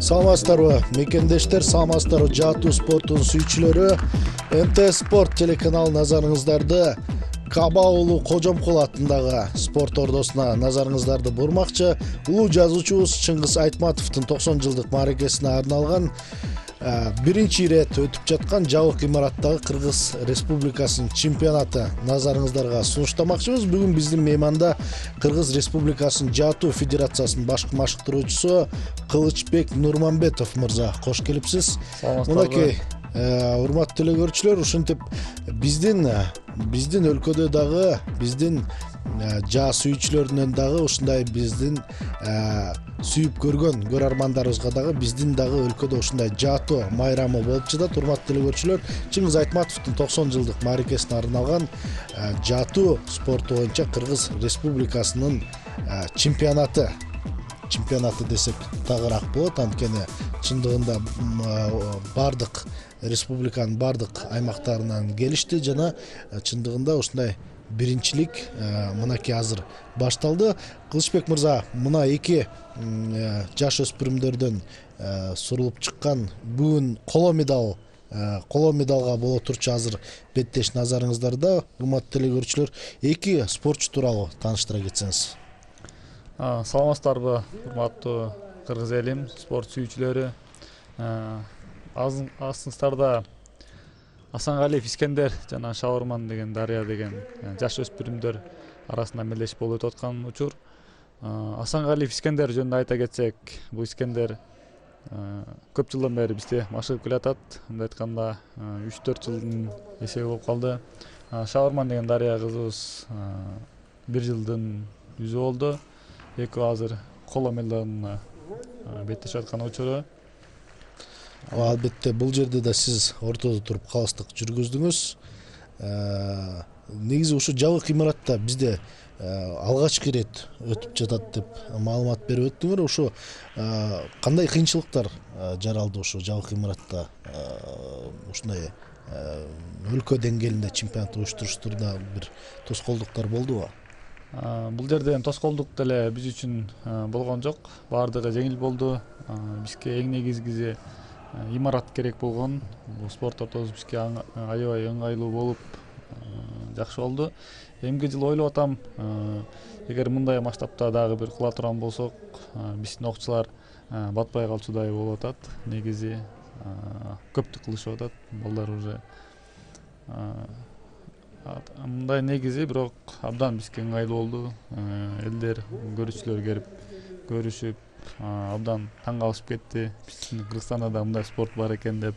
Саламатсыздарбы мекендештер, саламатсыздарбы жаатуу спорттун сүйүүчүлөрү. МТС Спорт телеканалы назарыңыздарды Каба уулу Кожомкул атындагы спорт ордосуна назарыңыздарды бурмакчы. Улуу жазуучубуз Чыңгыз Айтматовдун 90 жылдык мааракесине арналган биринчи ирет өтүп жаткан жабык имараттагы Кыргыз Республикасынын чемпионаты назарыңыздарга сунуштамакчыбыз. Бүгүн биздин мейманда Кыргыз Республикасынын жаатуу федерациясынын башкы машыктыруучусу Кылычбек Нурманбетов мырза, кош келипсиз. Мынакей урматтуу телекөрүүчүлөр, ушинтип биздин өлкөдө дагы биздин жаа сүйүүчүлөрүнөн дагы ушундай биздин сүйүп көргөн көрөрмандарыбызга дагы биздин дагы өлкөдө ушундай жаатуу майрамы болуп жатат. Урматтуу телекөрүүчүлөр, Чыңгыз Айтматовдун 90 жылдык мааракесине арналган жаатуу спорту боюнча Кыргыз Республикасынын чемпионаты десек тагыраак болот, анткени чындыгында бардык республиканын бардык аймактарынан келишти жана чындыгында ушундай биринчилик мынакей азыр башталды. Кылычбек мырза, мына эки жаш өспүрүмдөрдөн сурулуп чыккан бүгүн коло медалга боло турчу азыр беттеш назарыңыздарда. Урматтуу телекөрүүчүлөр, эки спортчу тууралуу тааныштыра кетсеңиз. Саламатсыздарбы, урматтуу кыргыз элим, спорт сүйүүчүлөрү. Астыңыздарда Асангалиев Искендер жана Шаурман деген Дарья деген жаш өспүрүмдөр арасында мелдешип болуп өтүп аткан учур. Асангалиев Искендер жөнүндө айта кетсек, бул Искендер көп жылдан бери бизде машыгып келатат. Мындай айтканда 3-4 жылдын эсеби болуп калды. Шаурман деген Дарья кызыбыз 1 жылдын жүзү болду. Экөө азыр коло медалына беттешип аткан учуру. Албетте бул жерде да сиз ортодо туруп калыстык жүргүздүңүз. Негизи ушу жабык имаратта бизде алгачкы ирет өтүп жатат деп маалымат берип өттүңөр. Ушу кандай кыйынчылыктар жаралды ушу жабык имаратта ушундай өлкө деңгээлинде чемпионат уюштуруштурда бир тоскоолдуктар болдубу? Бул жерден тоскоолдук деле биз үчүн болгон жок. Баардыгы жеңил болду. Бизге эң негизгиси имарат керек болгон. Бул спорт ортобуз бизге аябай ыңгайлуу болуп жакшы болду. Эмки жылы ойлоп атам, эгер мындай масштабта дагы бир кыла турган болсок, биздин окуучулар батпай калчудай болуп атат. Негизи көптү кылышып атат. Балдар уже мындай негизи, бирок абдан бизге ыңгайлуу болду. Элдер, көрүүчүлөр келип көрүшүп абдан таң калышып кетти. Биздин Кыргызстанда да мындай спорт бар экен деп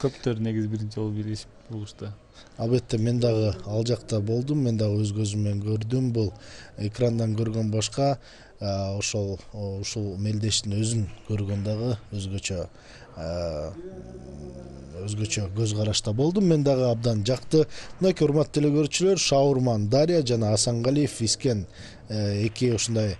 көптөр негизи биринчи жолу билишип болушту. Албетте мен дагы ал жакта болдум, мен дагы өз көзүм менен көрдүм. Бул экрандан көргөн башка, ушул мелдештин өзүн көргөн дагы өзгөчө көз карашта болдум. Мен дагы абдан жакты. Мынакей урматтуу телекөрүүчүлөр, Шаурман Дарья жана Асангалиев Искен эки ушундай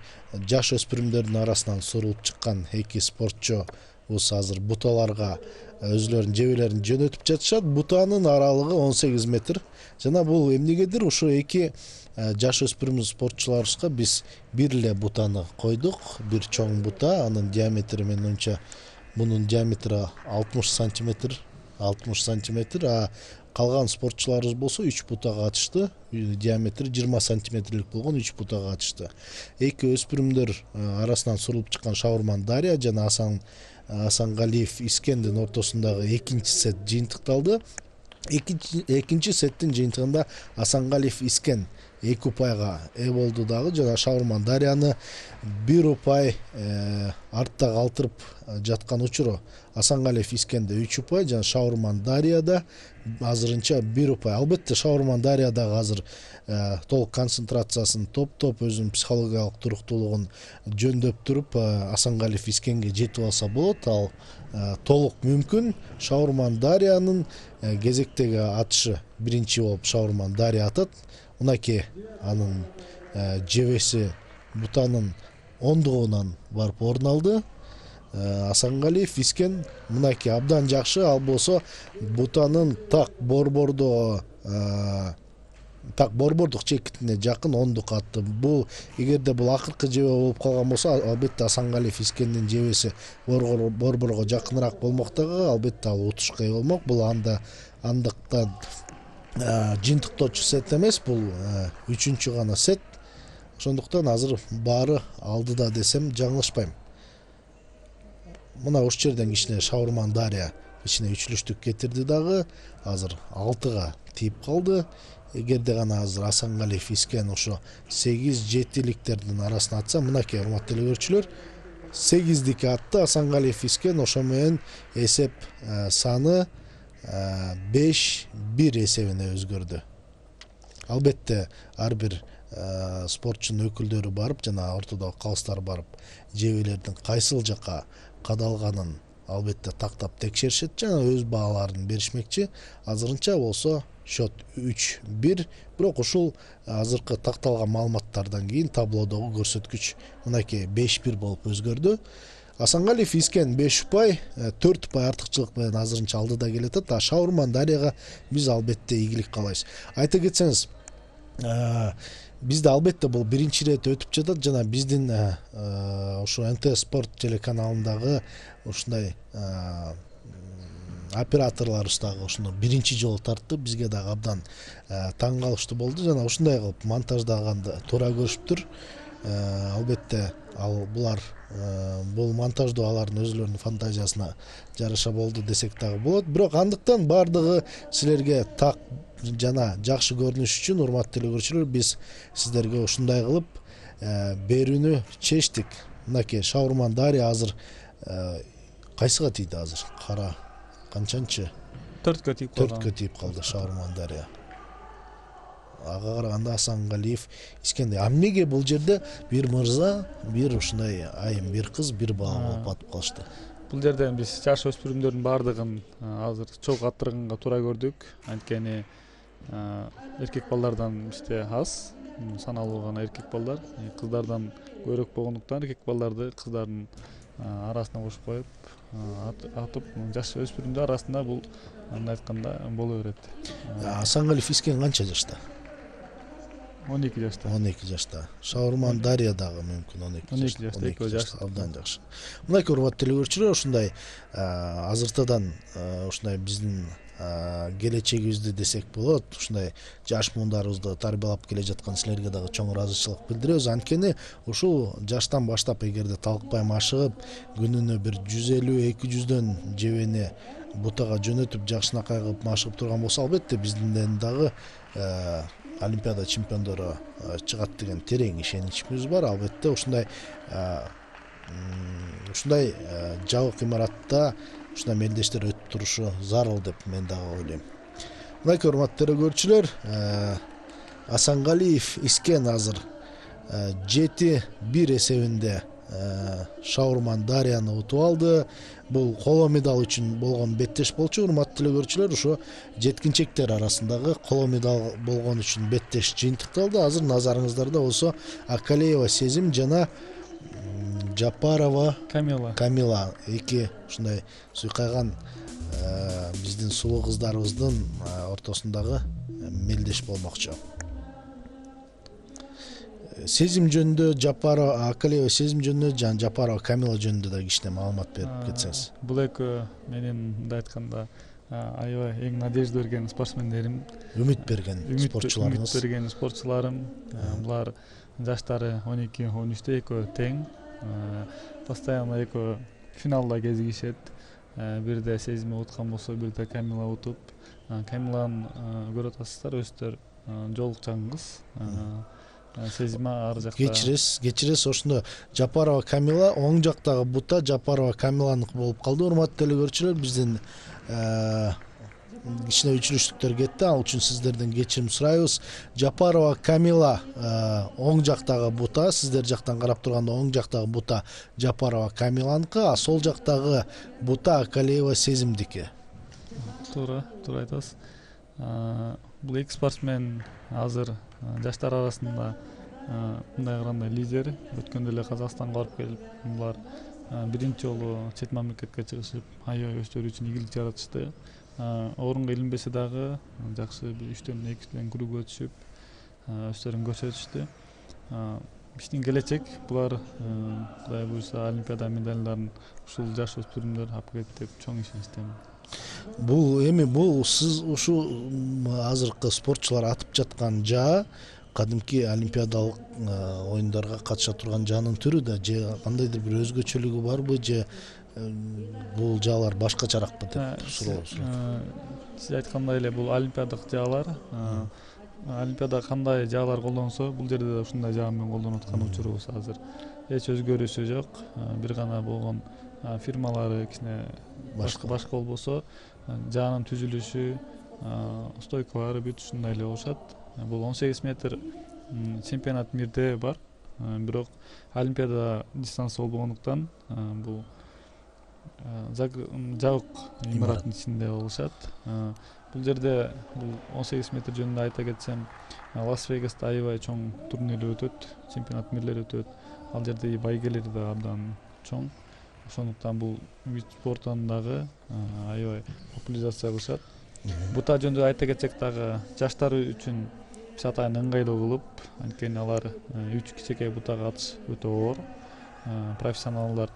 жаш өспүрүмдөрдүн арасынан сурулуп чыккан эки спортчу азыр буталарга өзүлөрүнүн жебелерин жөнөтүп жатышат. Бутанын аралыгы 18 метр. Жана бул эмнегедир ушу эки жаш өспүрүм спортчуларыбызга биз бир эле бутаны койдук. Бир чоң бута, анын диаметри менин оюмча мунун диаметри 60 сантиметр, а калган спортчуларыбыз болсо 3 бутага катышты. Диаметри 20 сантиметрлик болгон 3 бутага катышты. Эки өспүрүмдөр арасынан сурулуп чыккан Шаурман Дарья жана Асангалиев Искендин ортосундагы экинчи сет жыйынтыкталды. Экинчи сеттин жыйынтыгында Асангалиев Искен 2 упайга ээ болду дагы, жана Шаурман Дарьяны 1 упай артта калтырып жаткан учуру Асангалиев Искенде 3 упай, жана Шаурман Дарьяда азырынча 1 упай. Албетте Шаурман Дарья дагы азыр толук концентрациясын топтоп, өзүнүн психологиялык туруктуулугун жөндөп туруп Асангалиев Искенге жетип алса болот. Ал толук мүмкүн. Шаурман Дарьянын кезектеги атышы биринчи болуп Шаурман Дарья атат. Мынакей анын жебеси бутанын оңдугунан барып орун алды. Асангалиев Искен мынакей абдан жакшы. Ал болсо бутанын так борбордо так борбордук чекитине жакын ондук атты. Бул эгерде бул акыркы жебе болуп калган болсо, албетте Асангалиев Искендин жебеси борборго жакыныраак болмок дагы, албетте ал утушка ээ болмок. Бул андыктан жыйынтыктоочу сет эмес, бул 3-чү гана сет. Ошондуктан азыр баары алдыда десем жаңылышпайм. Мына ушул жерден кичине Шаурман Дарья кичине үчүлүштүк кетирди дагы. Азыр 6-га тийип калды. Эгерде гана азыр Асангалиев Искен ошо 8-7-ликтердин арасына атса, мынакей урматтуу көрүүчүлөр, 8-дикке атты Асангалиев Искен, ошо менен эсеп саны 5-1 эсебине өзгөрдү. Албетте ар бир спортчунун өкүлдөрү барып, жана ортодогу калыстар барып, жебелердин кайсыл жакка кадалганын албетте тактап текшеришет жана өз бааларын беришмекчи. Азырынча болсо счет 3-1, бирок ушул азыркы такталган маалыматтардан кийин таблодогу көрсөткүч мынакей 5-1 болуп өзгөрдү. Асангалиев Искен 5 упай, 4 упай артыкчылык менен азырынча алдыда келатат. Шаурман Дарьяга биз албетте ийгилик каалайбыз. Айта кетсеңиз, бизде албетте бул биринчи ирет өтүп жатат, жана биздин ошо НТ Спорт телеканалындагы ушундай операторлорубуз дагы ушуну биринчи жолу тартты. Бизге дагы абдан таң калыштуу болду, жана ушундай кылып монтаждаганды туура көрүшүптүр. Албетте булар бул монтаждоо алардын өзүлөрүнүн фантазиясына жараша болду десек дагы болот. Бирок андыктан баардыгы силерге так жана жакшы көрүнүш үчүн, урматтуу телекөрүүчүлөр, биз сиздерге ушундай кылып берүүнү чечтик. Мынакей Шаурман Дарья азыр кайсыга тийди азыр? Кара канчанчы? 4кө тийип калды. 4кө тийип калды Шаурман Дарья. Ага караганда Асангалиев Искенде. Эмнеге бул жерде бир мырза, бир ушундай айым, бир кыз, бир бала болуп атып калышты? Бул жерден биз жаш өспүрүмдөрдүн баардыгын азыр чогуу каттырганга туура көрдүк. Анткени эркек балдардан бизде аз, саналуу гана эркек балдар, кыздардан көбүрөөк болгондуктан эркек балдарды кыздардын арасына кошуп коюп атып, жаш өспүрүмдөр арасында бул андай айтканда боло берет. Асангалиев Искен канча жашта? 12 жашта. 12 жашта. Шаурман Дарья дагы мүмкүн 12 жашта. 12 жашта. Абдан жакшы. Мынакей урматтуу телекөрүүчүлөр, ушундай азыртадан ушундай биздин келечегибизди десек болот. Ушундай жаш муундарыбызды тарбиялап келе жаткан силерге дагы чоң ыраазычылык билдиребиз. Анткени ушул жаштан баштап эгерде талкпай машыгып, күнүнө бир 150-200дөн жебени бутага жөнөтүп, жакшынакай кылып машыгып турган болсо, албетте биздин дагы Олимпиада чемпиондору чыгат деген терең ишеничибиз бар. Албетте ушундай жабык имаратта ушундай мелдештер өтүп турушу зарыл деп мен дагы ойлойм. Мынакей урматтуу көрүүчүлөр, Асангалиев Искен азыр 7-1 эсебинде Шаурман Дарьяны утуп алды. Бул коло медал үчүн болгон беттеш болчу. Урматтуу көрүүчүлөр, ошо жеткинчектер арасындагы коло медал болгон үчүн беттеш жыйынтыкталды. Азыр назарыңыздарда болсо Акалеева Сезим жана Жапарова Камила эки ушундай суйкайган биздин сулуу кыздарыбыздын ортосундагы мелдеш болмокчу. Сезим жөнүндө Жапарова Акалеева Сезим жөнүндө жана Жапарова Камила жөнүндө да кичине маалымат берип кетсеңиз. Бул экөө менин мындай айтканда аябай эң надежда берген спортсмендерим, Үмүт берген спортчуларыбыз. Үмүт берген спортчуларым. Булар жаштары 12-13 экөө тең. Постоянно экөө финалда кезигишет. Бирде Сезим уткан болсо, бирде Камила утуп. Камиланы көрүп атасыздар, өздөрү жолукчан кыз. Сезима ар жакта кечиресиз ошондо Жапарова Камила оң жактагы бута Жапарова Камиланыкы болуп калды. Урматтуу телекөрүүчүлөр, биздин кичине үчүлүштүктөр кетти, ал үчүн сиздерден кечирим сурайбыз. Жапарова Камила оң жактагы бута, сиздер жактан карап турганда оң жактагы бута Жапарова Камиланыкы, а сол жактагы бута Акалеева Сезимдики. Туура айтасыз. Бул эки спортсмен азыр жаштар арасында мындай караганда лидер. Өткөндө эле Казакстанга барып келип, булар биринчи жолу чет мамлекетке чыгышып, аябай өздөрү үчүн ийгилик жаратышты. Орунга илинбесе дагы жакшы 3-2 күрүгө өтүшүп, өздөрүн көрсөтүштү. Биздин келечек булар Кудай буйрса Олимпиада медалдарын ушул жаш өспүрүмдөр алып келет деп чоң ишеничтемин. Бул сиз ушу азыркы спортчулар атып жаткан жаа кадимки олимпиадалык оюндарга катыша турган жаанын түрү да же кандайдыр бир өзгөчөлүгү барбы, же бул жаалар башкачаракпы деп сурообуз. Сиз айткандай эле бул олимпиадалык жаалар, олимпиада кандай жаалар колдонсо бул жерде да ушундай жаа менен колдонуп аткан учурубуз азыр. Эч өзгөрүүсү жок. Бир гана болгон фирмалары кичине башка болбосо жаанын түзүлүшү, стойкалары бүт ушундай эле болушат. Бул 18 метр чемпионат мирде бар, бирок олимпиада дистанция болбогондуктан бул жабык имараттын ичинде болушат. Бул жерде бул 18 метр жөнүндө айта кетсем, Лас-Вегаста аябай чоң турнирлер өтөт, чемпионат мирлери өтөт. Ал жерде байгелери да абдан чоң. Ошондуктан бул вид спортун дагы аябай популяризация кылышат. Бута жөнүндө айта кетсек дагы жаштар үчүн биз атайын ыңгайлуу кылып, анткени алар 3 кичекей бутага атыш өтө оор. Профессионалдар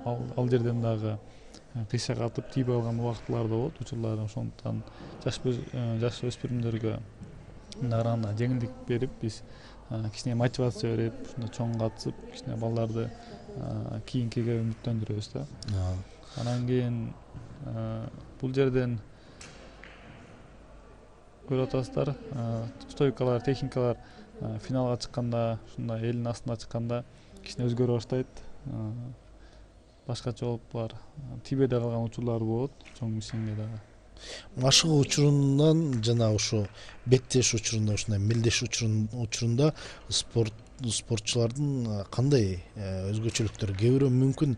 ал жерден дагы кыйша катып тийип алган убактылар да болот, учурлар. Ошондуктан жаш өспүрүмдөргө дарана жеңилдик берип, биз кичине мотивация берип, ушунда чоң катышып, кичине балдарды кийинкиге үмүттөндүрөбүз да. Анан кийин бул жерден көрүп атасыздар, стойкалар, техникалар финалга чыкканда, ушундай элдин астына чыкканда кичине өзгөрө баштайт. Башкача болуп булар тийбей да калган учурлар болот, чоң мишенге дагы. Машыгуу учурунан жана ушу беттеш учурунда, ушундай мелдеш учурунда спортчулардын кандай өзгөчөлүктөрү? Кээ бирөө мүмкүн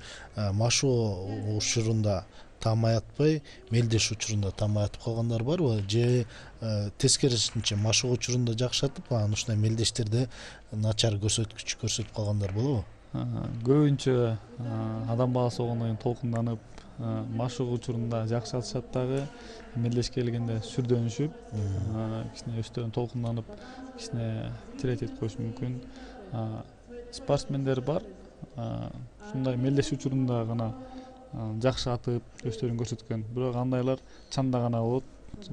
машыгуу учурунда таамай атпай, мелдеш учурунда таамай атып калгандар барбы? Же тескерисинче машыгуу учурунда жакшы атып, анан ушундай мелдештерде начар көрсөткүч көрсөтүп калгандар болобу? Көбүнчө адам баласы болгондон кийин толкунданып, машыгуу учурунда жакшы атышат дагы, мелдешке келгенде сүрдөнүшүп, кичине өздөрүн толкунданып, кичине тиретет коюшу мүмкүн. Спортсмендер бар, ушундай мелдеш учурунда гана жакшы атып, өздөрүн көрсөткөн. Бирок андайлар чанда гана болот.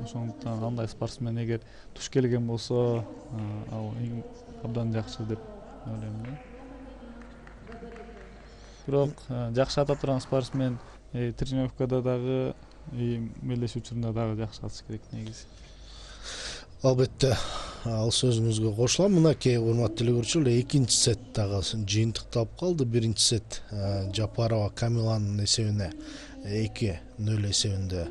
Ошондуктан андай спортсмен эгер туш келген болсо, ал абдан жакшы деп ойлойм. Бирок жакшы ата турган спортсмен тренировкада дагы, мелдеш учурунда дагы жакшы атыш керек негизи. Албетте, ал сөзүңүзгө кошулам. Мынакей урматтуу телекөрүүчүлөр, экинчи сет дагы жыйынтыкталып калды. Биринчи сет Жапарова Камиланын эсебине 2-0 эсебинде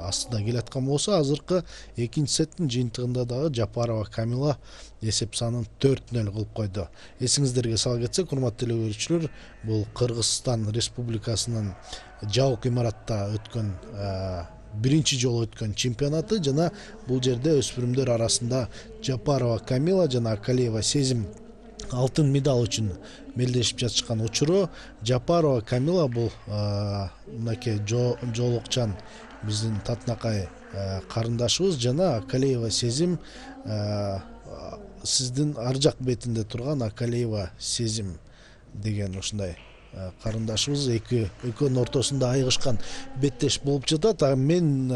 астында келаткан болсо, азыркы экинчи сеттин жыйынтыгында дагы Жапарова Камила эсеп санын 4-0 кылып койду. Эсиңиздерге сала кетсек, урматтуу телекөрүүчүлөр, бул Кыргызстан Республикасынын жабык имаратта өткөн биринчи жолу өткөн чемпионаты, жана бул жерде өспүрүмдөр арасында Жапарова Камила жана Акалиева Сезим алтын медаль үчүн мелдешип жатышкан учуру. Жапарова Камила бул мынакей жоолукчан биздин татынакай карындашыбыз, жана Акалиева Сезим сиздин ар жак бетинде турган Акалиева Сезим деген ушундай карындашыбыз, экөөнүн ортосунда айыгышкан беттеш болуп жатат. Мен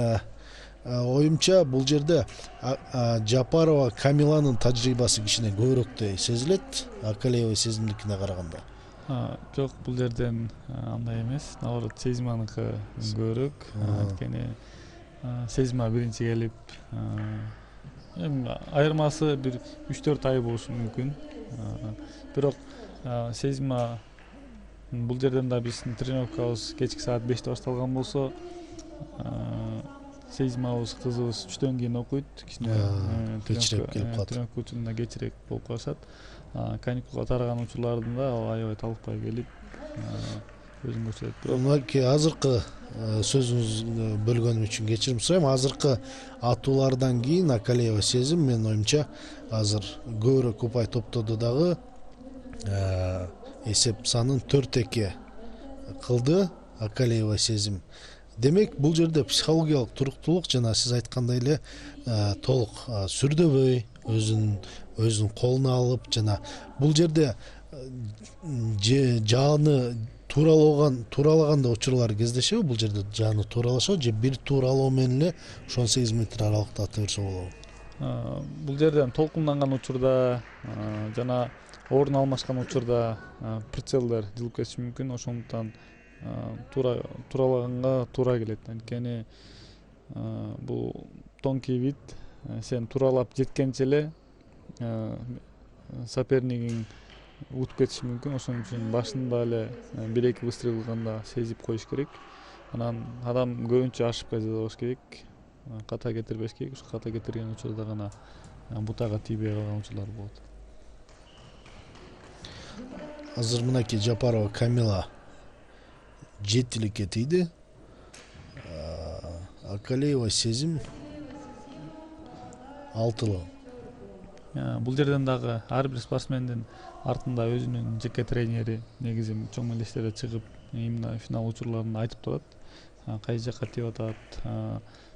оюмча бул жерде Жапарова Камиланын тажрыйбасы кичине көбүрөөктөй сезилет Акалиева Сезимдикине караганда. Жок, бул жерден андай эмес. Наоборот, Сезиманыкы көбүрөөк. Анткени Сезима биринчи келип, айырмасы бир 3-4 ай болушу мүмкүн. Бирок Сезима бул жерден да биздин тренировкабыз кечки саат 5-те башталган болсо, Сезимабыз кызыбыз 3төн кийин окуйт, кичине кечирээк келип калат. Тренировка учурунда кечирээк болуп калышат. Каникулга тараган учурларында ал аябай талыкпай келип өзүн көрсөтөт. Мынакей азыркы сөзүңүз бөлгөнүм үчүн кечирим сурайм. Азыркы атуулардан кийин Акалиева Сезим, менин оюмча, азыр көбүрөөк упай топтоду дагы эсеп санын 4-2 кылды Акалиева Сезим. Демек, бул жерде психологиялык туруктуулук жана сиз айткандай эле толук сүрдөбөй, өзүнүн өзүнүн колуна алып жана бул жерде жааны туралаганда учурлар кездешеби? Бул жерде жааны тууралашабы же бир тууралоо менен эле 18 метр аралыкта ата берсе болобу? Бул жерден толкунданган учурда жана орун алмашкан учурда прицелдер жылып кетиши мүмкүн. Ошондуктан туралаганга туура келет. Анткени бул тонкий вид, сен туралап жеткенче эле сопернигиң утуп кетиши мүмкүн. Ошон үчүн башында эле 1-2 выстрел кылганда сезип коюш керек. Анан адам көбүнчө ошибка жасабаш керек. Ката кетирбеш керек. Ушу ката кетирген учурда гана бутага тийбей калган учурлар болот. Азыр мынакей Жапарова Камила 7-ликке тийди. Акалиева Сезим 6-лы. Бул жерден дагы ар бир спортсмендин артында өзүнүн жеке тренери негизи чоң мелдештерде чыгып, именно финал учурларын айтып турат. Кайсы жакка тийип атат,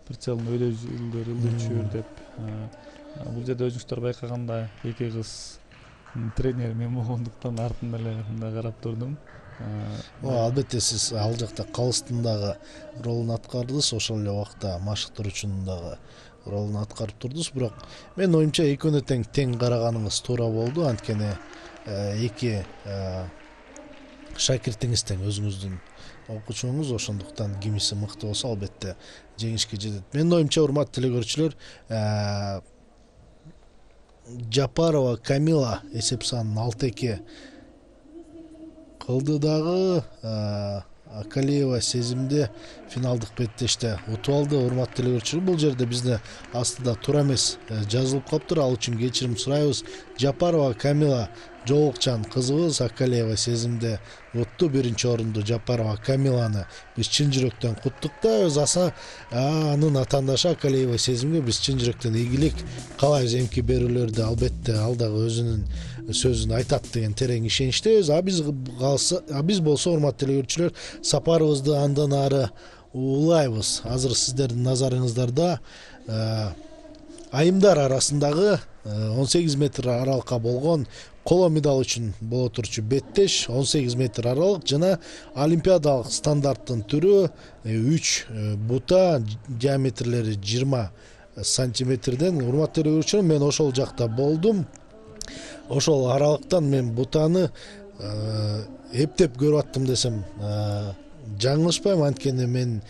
прицелдин ылдый түшүр деп. Бул жерде өзүңүздөр байкагандай эки кыз тренер мен болгондуктан артында эле мындай карап турдум. Албетте сиз ал жакта калыстын дагы ролун аткардыңыз, ошол эле убакта машыктыруучунун дагы ролун аткарып турдуңуз. Бирок менин оюмча экөөнө тең караганыңыз туура болду. Анткени эки шакиртиңиз тең, өзүңүздүн окуучуңуз, ошондуктан кимиси мыкты болсо албетте жеңишке жетет. Менин оюмча, урматтуу телекөрүүчүлөр, Жапарова Камила эсеп санын 6-2 кылды дагы. Акалиева Сезимди финалдык беттеште утуп алды. Урматтуу телекөрүүчүлөр, бул жерде бизде астыда туура эмес жазылып калыптыр. Ал үчүн кечирим сурайбыз. Жапарова Камила жолукчан кызыбыз Акалиева Сезимди утту. Биринчи орунду Жапарова Камиланы биз чын жүрөктөн куттуктайбыз. Анын атаандашы Акалиева Сезимге биз чын жүрөктөн ийгилик каалайбыз. Эмки берүүлөрдө албетте ал дагы өзүнүн сөзүн айтат деген терең ишеничтебиз. Биз болсо, урматтуу телекөрүүчүлөр, сапарыбызды андан ары улайбыз. Азыр сиздердин назарыңыздарда айымдар арасындагы 18 метр аралыкка болгон коло медаль үчүн боло турчу беттеш 18 метр аралык жана олимпиадалык стандарттын түрү 3 бута, диаметрлери 20 сантиметрден. Урматтуу телекөрүүчүлөр, мен ошол жакта болдум. Ошол аралыктан мен бутаны эптеп көрүп аттым десем жаңылышпайм. Анткени мен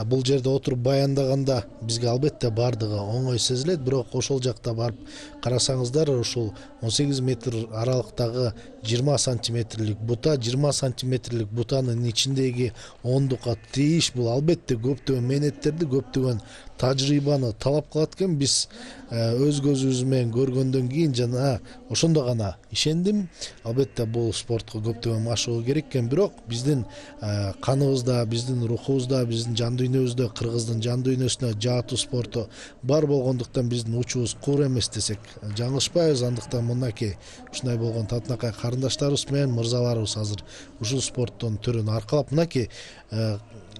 бул жерде отуруп баяндаганда бизге албетте бардыгы оңой сезилет, бирок ошол жакта барып карасаңыздар, ушул 18 метр аралыктагы 20 сантиметрлик бута, 20 сантиметрлик бутанын ичиндеги ондукка тийиш, бул албетте көптөгөн мээнеттерди, көптөгөн тажрыйбаны талап кылат экен. Биз өз көзүбүз менен көргөндөн кийин жана ошондо гана ишендим. Албетте бул спортко көптөгөн машыгуу керек экен, бирок биздин каныбызда, биздин рухубузда, биздин жан дүйнөбүздө, кыргыздын жан дүйнөсүнө жаатуу спорту бар болгондуктан биздин учубуз куур эмес десек жаңылышпайбыз. Андыктан мынакей ушундай болгон татынакай карындаштарыбыз менен мырзаларыбыз азыр ушул спорттун түрүн аркалап, мынакей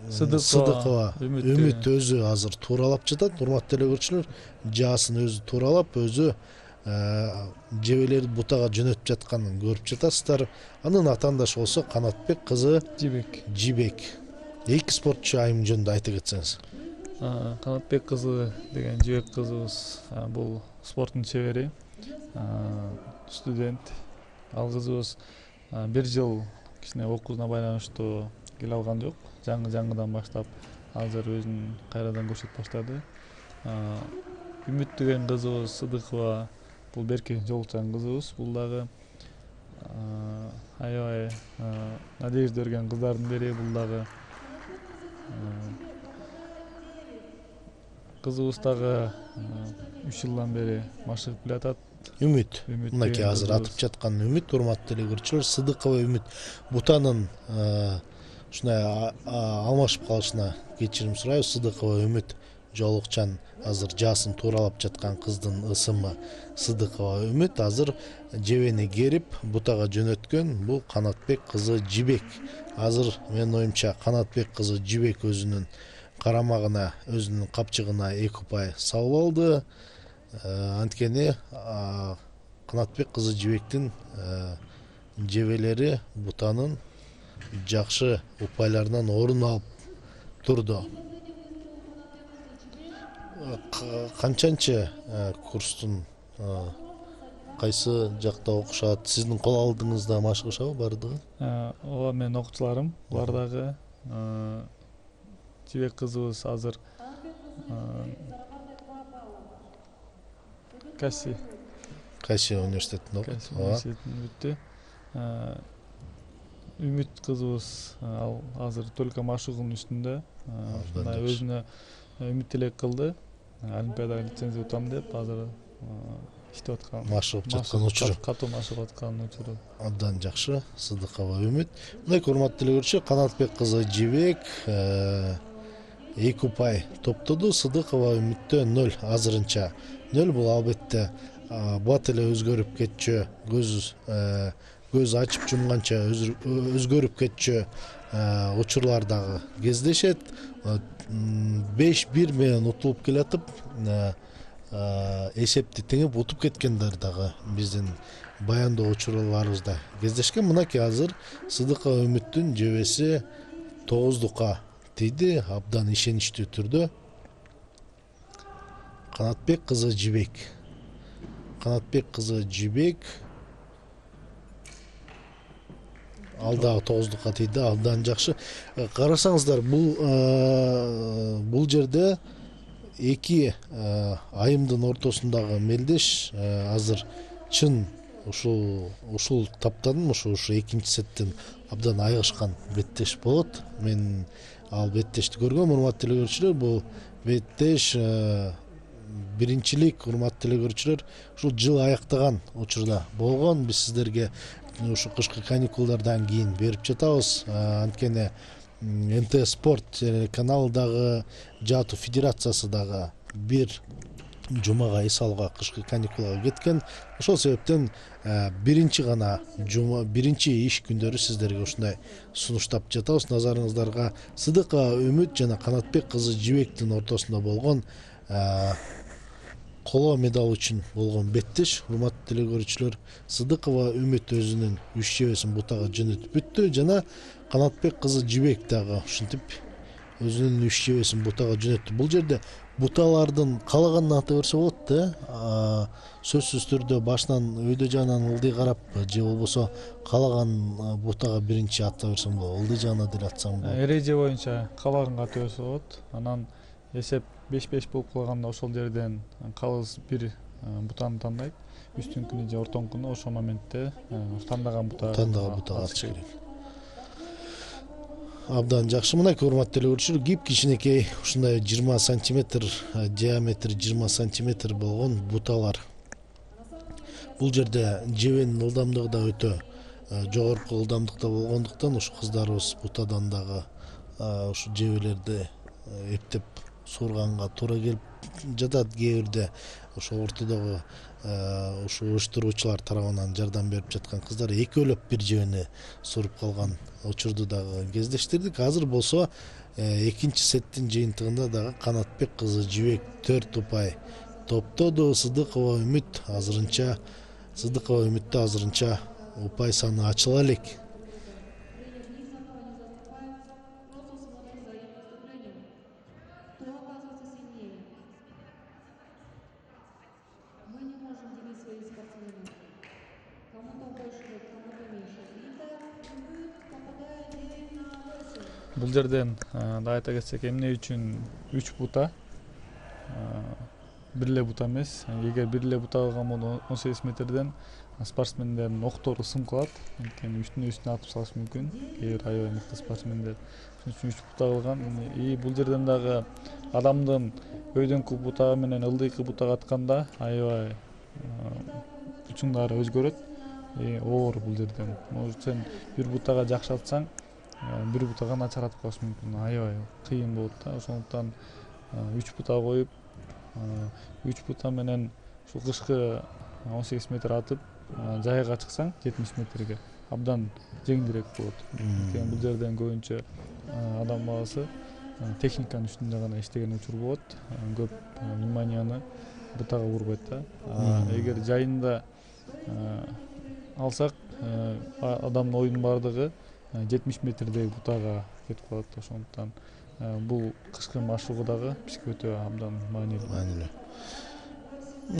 Сыдыкова Үмүт өзү азыр тууралап жатат. Урматтуу телекөрүүчүлөр, жаасын өзү тууралап, өзү жебелерди бутага жөнөтүп жатканын көрүп жатасыздар. Анын атаандашы болсо Канатбек кызы Жибек. Эки спортчу айым жөнүндө айта кетсеңиз. Канатбек кызы деген Жибек кызыбыз бул спорттун чебери, студент. Ал кызыбыз 1 жыл кичине окуусуна байланыштуу келе алган жок. Жаңыдан баштап азыр өзүн кайрадан көрсөтүп баштады. Үмүт деген кызыбыз Сыдыкова, бул берки жолукчан кызыбыз. Бул дагы аябай надежда берген кыздардын бири. Бул дагы кызыбыз дагы 3 жылдан бери машыгып келатат. Үмүт, мынакей азыр атып жаткан Үмүт, урматтуу телекөрүүчүлөр, Сыдыкова Үмүт бутанын ушундай алмашып калышына кечирим сурайбыз. Сыдыкова Үмүт жолукчан азыр жаасын тууралап жаткан кыздын ысымы Сыдыкова Үмүт. Азыр жебени керип бутага жөнөткөн бул Канатбек кызы Жибек. Азыр менин оюмча Канатбек кызы Жибек өзүнүн карамагына, өзүнүн капчыгына 2 упай салып алды. Анткени Канатбек кызы Жибектин жебелери бутанын жакшы упайларынан орун алып турду. Канчанчы курстун кайсы жакта окушат? Сиздин кол алдыңызда машыгышабы бардыгы? Ооба, менин окуучуларым булар дагы Жибек кызыбыз азыр Кайсы университетинде окуйт? Кайсы университетин бүттү. Үмүт кызыбыз ал азыр только машыгуунун үстүндө. Ушундай өзүнө үмүт тилек кылды. Олимпиадага лицензия утам деп азыр иштеп аткан. Машыгып жаткан учуру. Катуу машыгып аткан учуру. Абдан жакшы. Сыдыкова Үмүт. Мындай урматтуу телегөрүүчү, Канатбек кызы Жибек 2 упай топтоду. Сыдыкова Үмүттө 0 азырынча. 0 бул албетте бат эле өзгөрүп кетчү. Көз ачып жумганча өзгөрүп кетчү учурлар дагы кездешет. 5-1 менен утулуп келатып, эсепти теңеп утуп кеткендер дагы биздин баяндоо учурларыбызда кездешкен. Мынакей азыр Сыдыкова Үмүттүн жебеси 9-дукка тийди, абдан ишеничтүү түрдө. Канатбек кызы Жибек ал дагы 9-дукка тийди, абдан жакшы. Карасаңыздар, бул жерде 2 айымдын ортосундагы мелдеш азыр чын ушул таптан, ушу экинчи сеттен абдан айыгышкан беттеш болот. Мен ал беттешти көргөм, урматтуу телегөрүүчүлөр. Бул беттеш биринчилик, урматтуу телегөрүүчүлөр, ушул жыл аяктаган учурда болгон. Биз сиздерге ушу кышкы каникулдардан кийин берип жатабыз. Анткени МТ Спорт телеканалдагы Жатуу Федерациясы дагы бир жумага эс алууга кышкы каникулга кеткен. Ошол себептен биринчи иш күндөрү сиздерге ушундай сунуштап жатабыз. Назарыңыздарга Сыдыкова Үмүт жана Канатбек кызы Жибектин ортосунда болгон коло медал үчүн болгон беттеш. Урматтуу телегөрүүчүлөр, Сыдыкова Үмүт өзүнүн 3 жебесин бутага жөнөтүп бүттү жана Канатбек кызы Жибек дагы ушинтип өзүнүн 3 жебесин бутага жөнөттү. Бул жерде буталардын каалаганын ата берсе болот да. Сөзсүз түрдө башынан өйдө жагынан ылдый карап же болбосо каалаган бутага биринчи ата берсең болот. Ылдый жагына деле атсаң болот. Эреже боюнча каалаганга ата берсе болот. Анан эсеп 5-5 болуп калганда ошол жерден калыс бир бутаны тандайт. Үстүнкүнү же ортоңкуну ошол моментте тандаган бутага атыш керек. Абдан жакшы. Мынакей урматтуу телегөрүүчүлөр, кип кичинекей ушундай 20 сантиметр, диаметри 20 сантиметр болгон буталар. Бул жерде жебенин ылдамдыгы да өтө жогорку ылдамдыкта болгондуктан ушу кыздарыбыз бутадан дагы ушу жебелерди эптеп суурганга туура келип жатат. Кээ бирде ошо ортодогу ушу уюштуруучулар тарабынан жардам берип жаткан кыздар экөөлөп бир жебени сууруп калган учурду дагы кездештирдик. Азыр болсо экинчи сеттин жыйынтыгында дагы Канатбек кызы Жибек 4 упай топтоду. Сыдыкова Үмүттө азырынча упай саны ачыла элек. Бул жерден да айта кетсек, эмне үчүн 3 бута? Бир эле бута эмес. Эгер бир эле бута алган болсо 18 метрден спортсмендердин октору ысым калат. Анткени үстүнө атып салыш мүмкүн. Кээ бир аябай мыкты спортсмендер. Ошон үчүн 3 бута алган. Бул жерден дагы адамдын өйдөңкү бутагы менен ылдыйкы бутага атканда аябай учуңдары өзгөрөт. Оор бул жерден. Сен бир бутага жакшы атсаң, бир бутага начар атып калыш мүмкүн. Аябай кыйын болот да. Ошондуктан 3 бута коюп, 3 бута менен ушул кышкы 18 метр атып, жайга чыксаң 70 метрге абдан жеңилирээк болот. Анткени бул жерден көбүнчө адам баласы техниканын үстүндө гана иштеген учур болот. Көп вниманияны бутага бурбайт да. Эгер жайында алсак адамдын оюнун баардыгы 70 метрдеги бутага кетип калат. Ошондуктан бул кышкы машыгуу дагы бизге өтө абдан маанилүү.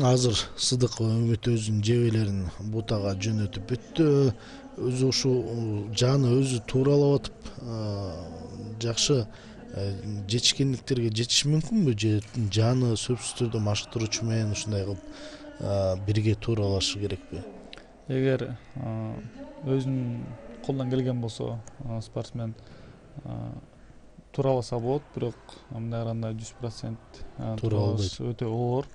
Азыр Сыдыкова Үмүт өзүнүн жебелерин бутага жөнөтүп бүттү. Өзү ушул жаны өзү тууралап атып жакшы жетишкендиктерге жетиш мүмкүнбү же жаны сөзсүз түрдө машыктыруучу менен ушундай кылып бирге тууралашы керекпи? Эгер өзүнүн колунан келген болсо спортсмен туураласа болот, бирок мындай караганда 100% тууралаш өтө оор.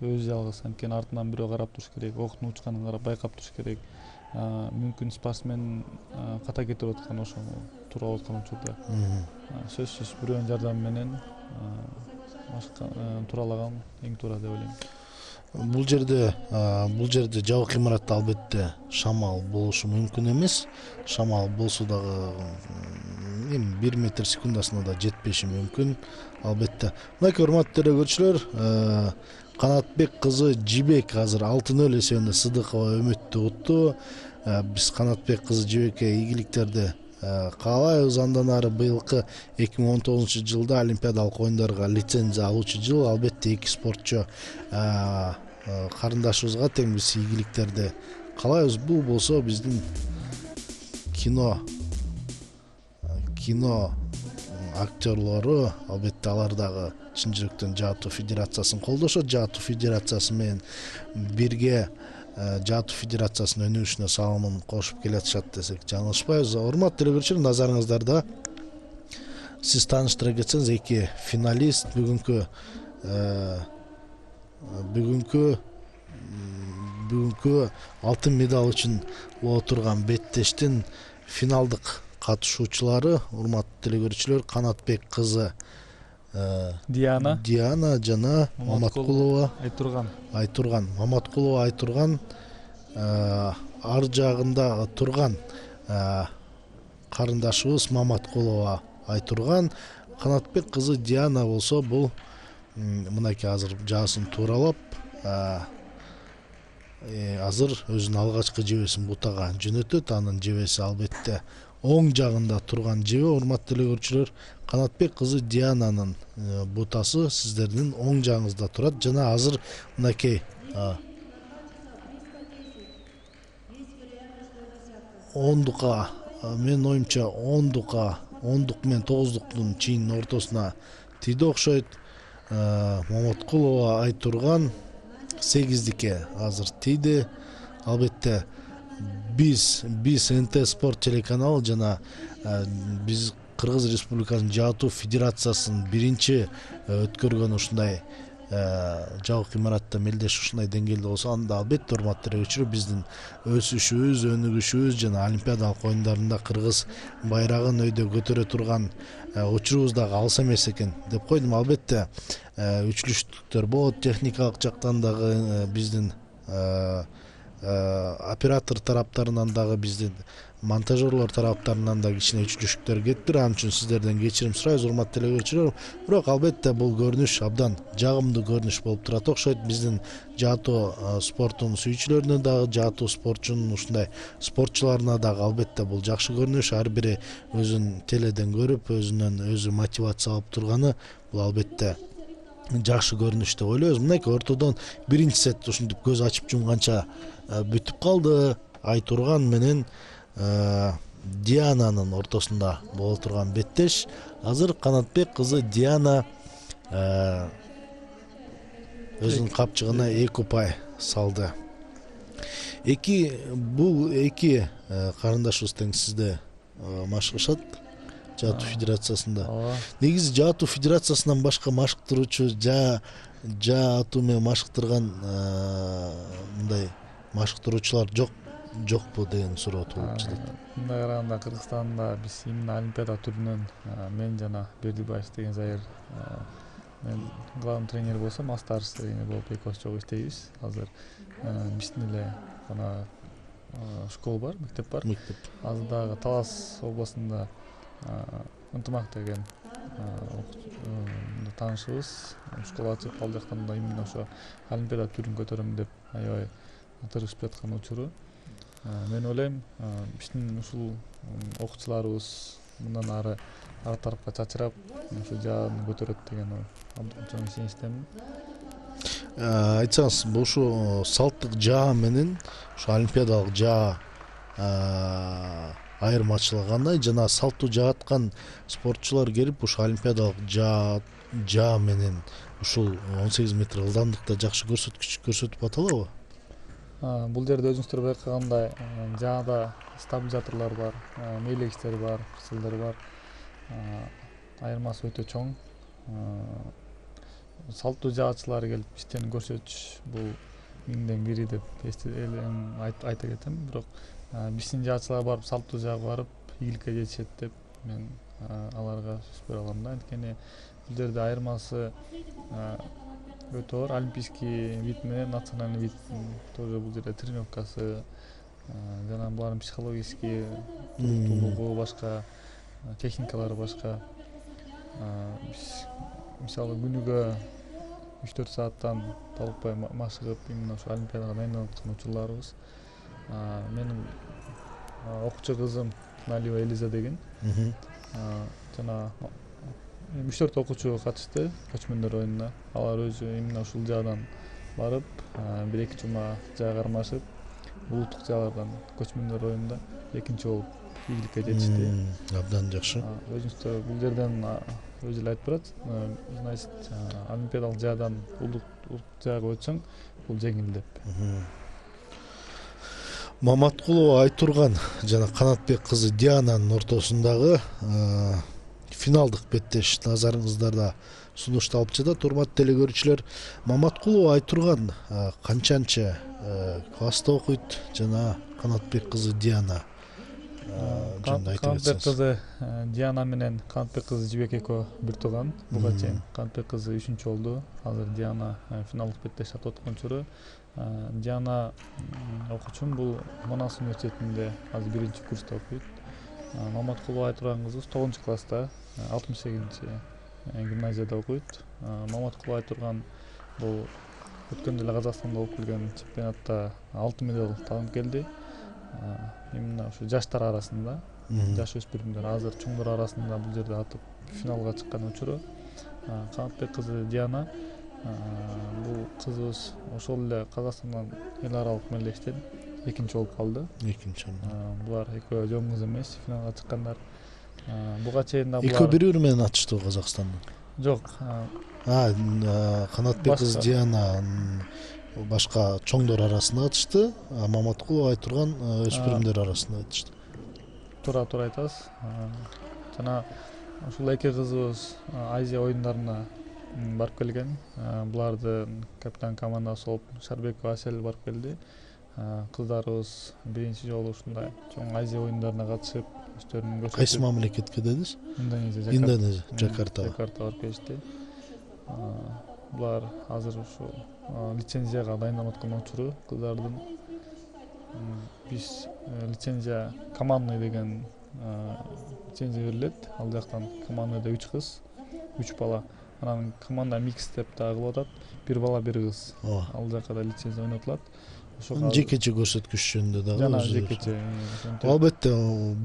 Өзү жалгыз, анткени артынан бирөө карап туруш керек, октун учканын карап байкап туруш керек. Мүмкүн спортсмен ката кетирип аткан ошо тууралап аткан учурда сөзсүз бирөөнүн жардамы менен туралаган эң туура деп ойлойм. Бул жерде жабык имаратта албетте шамал болушу мүмкүн эмес. Шамал болсо дагы 1 метр секундасына да жетпеши мүмкүн албетте. Мынакей урматтуу көрүүчүлөр, Канатбек кызы Жибек азыр 6-0 эсебинде Сыдыкова Үмүттү утту. Биз Канатбек кызы Жибекке ийгиликтерди каалайбыз. Андан ары быйылкы 2019 жылда Олимпиадалык оюндарга лицензия алуучу жыл. Албетте эки спортчу карындашыбызга тең биз ийгиликтерди каалайбыз. Бул болсо биздин кино актерлору, албетте алар дагы чын жүрөктөн Жаатуу федерациясын колдошот. Жаатуу федерациясы менен бирге Жаатуу федерациясынын өнүгүшүнө салымын кошуп келатышат десек жаңылышпайбыз. Урматтуу көрүүчүлөр, назарыңыздарда сиз тааныштыра кетсеңиз эки финалист бүгүнкү алтын медаль үчүн отурган беттештин финалдык катышуучулары. Урматтуу көрүүчүлөр, Канатбек кызы Диана жана Маматкулова Айтурган. Маматкулова Айтурган, ар жагында турган карындашыбыз Маматкулова Айтурган. Канатбек кызы Диана болсо бул мынакей азыр жаасын тууралап азыр өзүнүн алгачкы жебесин бутага жөнөтөт. Анын жебеси албетте оң жагында турган жебе. Урматтуу көрүүчүлөр, Канатбек кызы Диананын бутасы сиздердин оң жагыңызда турат жана азыр мынакей ондукка, менин оюмча ондук менен тогуздуктун чейинин ортосуна тийди окшойт. Маматкулова Айтурган 8-дикке азыр тийди. Албетте биз НТ Спорт телеканалы жана биз Кыргыз Республикасынын Жаатуу федерациясынын биринчи өткөргөн ушундай жабык имаратта мелдеш ушундай деңгээлде болсо, анда албетте урматтуу көрүүчүлөр, биздин өсүшүбүз, өнүгүшүбүз жана Олимпиадалык оюндарында Кыргыз байрагын өйдө көтөрө турган учурубуз дагы алыс эмес экен деп койдум. Албетте үчүлүштүктөр болот, техникалык жактан дагы биздин оператор тараптарынан дагы, биздин монтажерлор тараптарынан да кичине үчүлүштүктөр кетиптир. Ал үчүн сиздерден кечирим сурайбыз, урматтуу көрүүчүлөр. Бирок албетте бул көрүнүш абдан жагымдуу көрүнүш болуп турат окшойт. Биздин Жаатуу спортунун сүйүүчүлөрүнө дагы, Жаатуу спортчунун ушундай спортчуларына дагы албетте бул жакшы көрүнүш. Ар бири өзүн теледен көрүп, өзүнөн өзү мотивация алып турганы бул албетте жакшы көрүнүш деп ойлойбуз. Мынакей ортодон биринчи сет ушинтип көз ачып жумганча бүтүп калды. Айтурган менен Диананын ортосунда боло турган беттеш. Азыр Канатбек кызы Диана өзүнүн капчыгына 2 упай салды. Бул эки карындашыбыз тең сизде машыгышат Жаатуу федерациясында. Негизи Жаатуу федерациясынан башка машыктыруучу Жаатуу менен машыктырган мындай машыктыруучулар жокпу деген суроо туулуп жатат. Мындай караганда Кыргызстанда биз именно Олимпиада түрүнөн мен жана Бердибаев деген Зайыр, мен главный тренер болсом, ал старший тренер болуп экөөбүз чогуу иштейбиз. Азыр биздин эле гана школа бар, мектеп бар. Азыр дагы Талас областында ынтымак деген таанышыбыз школа ачып, ал жактан да именно ошо Олимпиада түрүн көтөрөм деп аябай тырышып жаткан учуру. Мен ойлойм биздин ушул окуучуларыбыз мындан ары тарапка чачырап ушу жааны көтөрөт деген абдан чоң ишеничтемин. Айтсаңыз, бул ушу салттык жаа менен ушу олимпиадалык жаа айырмачылыгы кандай? Жана салттуу жагаткан спортчулар келип ушу олимпиадалык жаа менен ушул 18 метр ылдамдыкта жакшы көрсөткүч көрсөтүп аталабы? Бул жерде өзүңүздөр байкагандай жаада стабилизаторлор бар, мээлегичтер бар, кысылдар бар. Айырмасы өтө чоң. Салттуу жаачылар келип бизден көрсөтүш бул миңден бири деп айта кетем. Бирок биздин жаачылар барып салттуу жаага барып ийгиликке жетишет деп мен аларга сөз бере алам да. Анткени бул жерде айырмасы өтө оор. Олимпийский вид менен национальный вид тоже бул жерде тренировкасы жана булардын психологический туруктуулугу башка, техникалары башка. Биз мисалы күнүгө 3-4 сааттан талыкпай машыгып именно ошо олимпиадага дайындалып аткан учурларыбыз. Менин окуучу кызым Налива Элиза деген жана 3-4 окуучу катышты көчмөндөр оюнуна. Алар өзү именно ушул жаадан барып, 1-2 жума жаа кармашып, улуттук жаалардан көчмөндөр оюнунда экинчи болуп ийгиликке жетишти. Абдан жакшы. Өзүңүздөр бул жерден өзү эле айтып барат. Значит, олимпиадалык жаадан улуттук жаага өтсөң, бул жеңил деп. Маматкулова Айтурган жана Канатбек кызы Диананын ортосундагы финалдык беттеш назарыңыздарда сунушталып жатат. Урматтуу телекөрүүчүлөр, Маматкулова Айтурган канчанчы класста окуйт жана Канатбек кызы Диана жөнүндө айтып Канатбек кетсеңиз. кызы Диана менен Канатбек кызы Жибек экөө бир тууган. Буга чейин Канатбек кызы 3-чү болду. Азыр Диана финалдык беттеш атып аткан учуру. Диана окуучум бул Манас университетинде азыр 1-чи курста окуйт. Маматкулова Айтурган кызыбыз 9-чу класста 68-чи гимназияда окуйт. Маматкулова Айтурган бул өткөндө эле Казакстанда болуп келген чемпионатта алтын медаль тагып келди. Именно ушу жаштар арасында, жаш өспүрүмдөр, азыр чоңдор арасында бул жерде атып финалга чыккан учуру. Канатбек кызы Диана бул кызыбыз ошол эле Казакстандан эл аралык мелдештен экинчи болуп калды. Булар экөө жөн кыз эмес, финалга чыккандар. Буга чейин да булар Экөө бири-бири менен атыштыбы Казакстанда? Жок. Канатбек кызы Диана башка чоңдор арасында атышты, Маматкулова Айтурган өспүрүмдөр арасында атышты. Туура айтасыз. Жана ушул эки кызыбыз Азия оюндарына барып келген. Булардын капитан командасы болуп Шарбекова Асель барып келди. Кыздарыбыз биринчи жолу ушундай чоң Азия оюндарына катышып, өздөрүн көрсөтүп. Кайсы мамлекетке дедиз? Индонезия, Жакарта барып келишти. Булар азыр ушу лицензияга дайындалып аткан учуру кыздардын. Биз лицензия командный деген лицензия берилет. Ал жактан командада 3 кыз, 3 бала. Анан команда микс деп дагы кылып атат. 1 бала 1 кыз. Ал жакка да лицензия ойнотулат. Жекече көрсөткүч жөнүндө дагы жана жекече. Албетте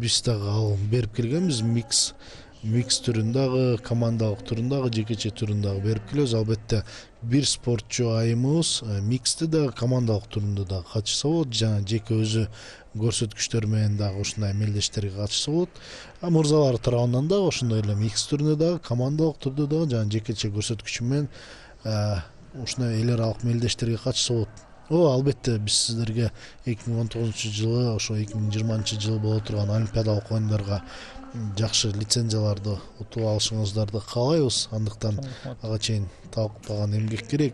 биз дагы ал берип келгенбиз, микс түрүндагы, командалык түрүндагы, жекече түрүндагы берип келебиз. Албетте бир спортчу айымыбыз миксти да командалык түрүндө да катышса болот, жана жеке өзү көрсөткүчтөр менен дагы ушундай мелдештерге катышса болот. Мырзалар тарабынан дагы ошондой эле микс түрүндө дагы, командалык түрдө дагы жана жекече көрсөткүчү менен ушундай эл аралык мелдештерге катышса болот. Албетте биз сиздерге 2019-жылы, ошо 2020-жылы боло турган олимпиадалык оюндарга жакшы лицензияларды утуп алышыңыздарды каалайбыз. Андыктан ага чейин талкпаган эмгек керек.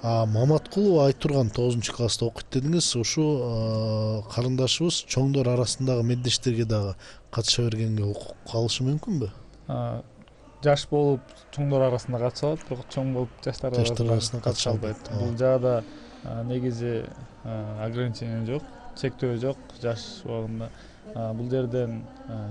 Маматкулова Айтурган 9-чу класста окуйт дедиңиз. Ушу карындашыбыз чоңдор арасындагы мелдештерге дагы катыша бергенге укук алышы мүмкүнбү? Жаш болуп чоңдор арасында катыша алат, бирок чоң болуп жаштар арасында катыша албайт. Бул жаада негизи ограничение жок, чектөө жок жаш убагында. Бул жерден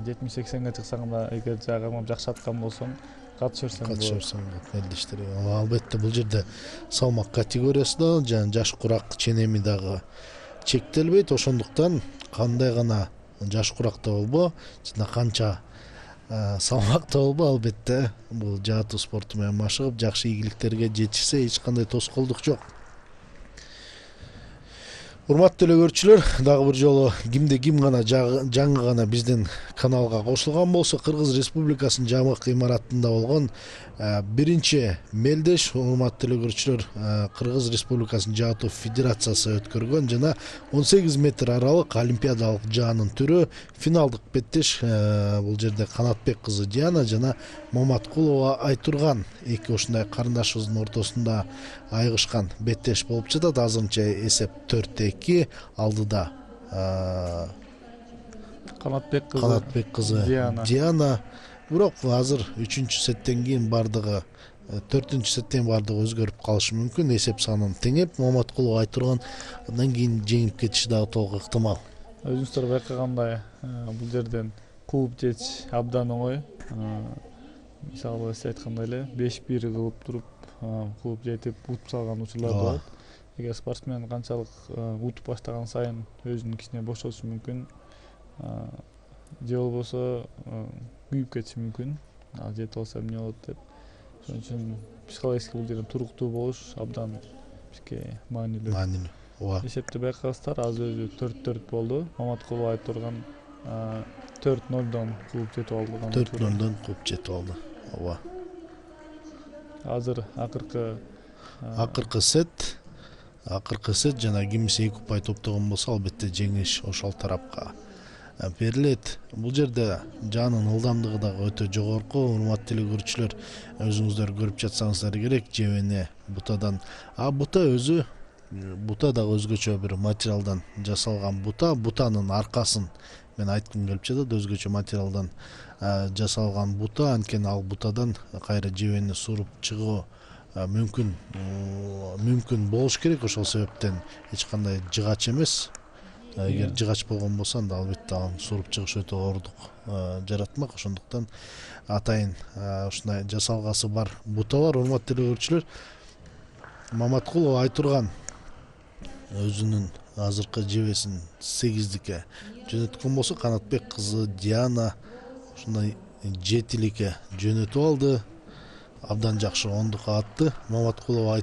70-80ге чыксаң да эгер жагымы жакшы аткан болсоң катыша берсең болот. Катыша берсең болот мелдештер. Албетте бул жерде салмак категориясы да жана жаш курак ченеми дагы чектелбейт. Ошондуктан кандай гана жаш куракта болбо жана канча салмакта болбо, албетте бул жаатуу спорту менен машыгып жакшы ийгиликтерге жетишсе эч кандай тоскоолдук жок. Урматтуу эле көрүүчүлөр, дагы бир жолу кимде ким гана жаңы гана биздин каналга кошулган болсо, Кыргыз Республикасынын Жамык имаратында болгон биринчи мелдеш, урматтуу эле көрүүчүлөр, Кыргыз Республикасынын Жаатуу Федерациясы өткөргөн жана 18 метр аралык олимпиадалык жаанын түрү финалдык беттеш. Бул жерде Канатбек кызы Диана жана Маматкулова Айтурган эки ушундай карындашыбыздын ортосунда айгышкан беттеш болуп жатат. Азырынча эсеп 4-2 алдыда Канатбек кызы Диана. Бирок азыр 3-чү сеттен кийин бардыгы 4-чү сеттен бардыгы өзгөрүп калышы мүмкүн. Эсеп санын теңеп Маматкулова Айтурган андан кийин жеңип кетиши дагы толук ыктымал. Өзүңүздөр байкагандай бул жерден кууп жетиш абдан оңой. Мисалы сиз айткандай эле 5-1 кылып туруп кууп жетип утуп салган учурлар болот. Эгер спортсмен канчалык утуп баштаган сайын өзүнүн кичине бошотушу мүмкүн, же болбосо күйүп кетиши мүмкүн. Ал жетип алса эмне болот деп. Ошон үчүн психологически бул жерде туруктуу болуш абдан бизге маанилүү. Ооба. Эсепти байкасыздар, аз өзү 4-4 болду. Маматкулова Айтурган 4-0дон кууп жетип алды. 4-0дон кууп жетип алды. Ооба. Азыр акыркы сет жана кимиси 2 упай топтогон болсо, албетте жеңиш ошол тарапка берилет. Бул жерде жаанын ылдамдыгы дагы өтө жогорку. Урматтуу эле көрүүчүлөр, өзүңүздөр көрүп жатсаңыздар керек, жебени бутадан. Бута дагы өзгөчө бир материалдан жасалган бутанын аркасын мен айткым келип жатат. Өзгөчө материалдан жасалган бута, анткени ал бутадан кайра жебени суруп чыгуу мүмкүн болуш керек. Ошол себептен эч кандай жыгач эмес. Эгер жыгач болгон болсо анда албетте аны суруп чыгыш өтө оордук жаратмак. Ошондуктан атайын ушундай жасалгасы бар буталар. Урматтуу эле көрүүчүлөр, Маматкулова Айтурган өзүнүн азыркы жебесин 8-дикке жөнөткөн болсо, Канатбек кызы Диана ушундай 7-ликке жөнөтүп алды. Абдан жакшы 10-дукка атты. Маматкулова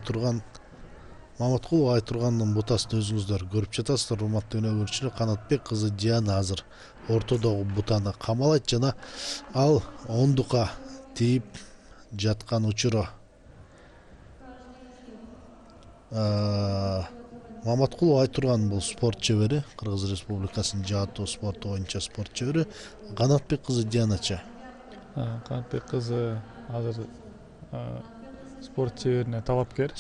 Айтургандын бутасын өзүңүздөр көрүп жатасыздар. Урматтуу эле көрүүчүлөр, Канатбек кызы Диана азыр ортодогу бутаны камалайт жана ал 10-дукка тийип жаткан учуру. Маматкулова Айтурган бул спорт чебери, Кыргыз Республикасынын жаатуу спорту боюнча спорт чебери. Канатбек кызы Дианачы. Канатбек кызы азыр спорт чеберине талапкер.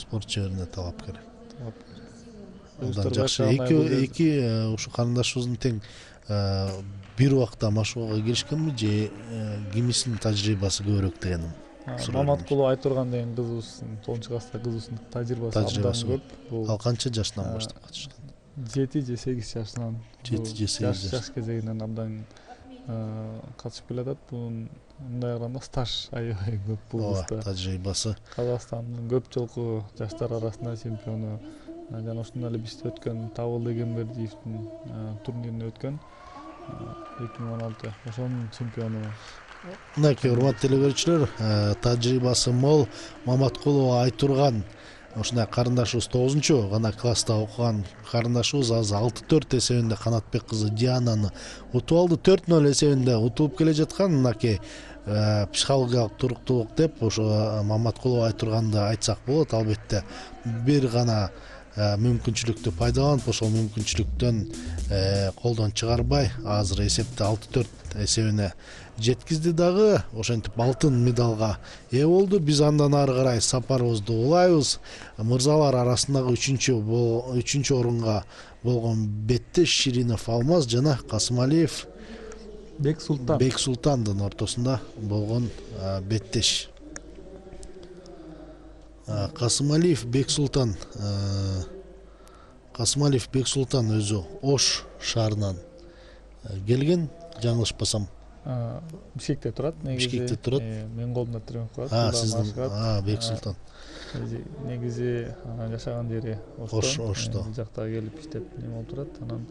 Абдан жакшы. Эки ушу карындашыбыздын тең бир убакта машыгууга киришкенби же кимисинин тажрыйбасы көбүрөөк дегеним. Маматкулова Айтурган деген кызыбыздын 9-класста кызыбыздын тажрыйбасы абдан көп. Ал канча жашынан баштап катышкан? 7 же 8 жашынан. 7 же 8 жаш кезегинен абдан катышып келатат. Бунун мындай караганда стаж аябай көп бул кызда. Тажрыйбасы. Казакстандын көп жолку жаштар арасында чемпиону жана ошондой эле бизде өткөн Табыл Эгембердиевдин турнирине өткөн 2016 ошонун чемпиону. Мынакей урматтуу эле көрүүчүлөр, тажрыйбасы мол Маматкулова Айтурган ушундай карындашыбыз 9-чу гана класста окуган карындашыбыз азыр 6-4 эсебинде Канатбек кызы Диананы утуп алды. 4-0 эсебинде утулуп келе жаткан. Мынакей психологиялык туруктуулук деп ошо Маматкулова Айтурганды айтсак болот. Албетте бир гана мүмкүнчүлүктү пайдаланып, ошол мүмкүнчүлүктөн колдон чыгарбай азыр эсепти 6-4 эсебине жеткизди дагы. Ошентип алтын медалга ээ болду. Биз андан ары карай сапарыбызды улайбыз. Мырзалар арасындагы 3-чү орунга болгон беттеш Ширинов Алмаз жана Касымалиев Бексултандын ортосунда болгон беттеш. Касымалиев Бексултан өзү Ош шаарынан келген, жаңылышпасам. Бишкекте турат негизи. Бишкекте турат. Менин колумда тренировка кылат. Сиздин Бексултан. Негизи жашаган жери Ошто. Ошто. Бул жакта келип иштеп неме болуп турат. Анан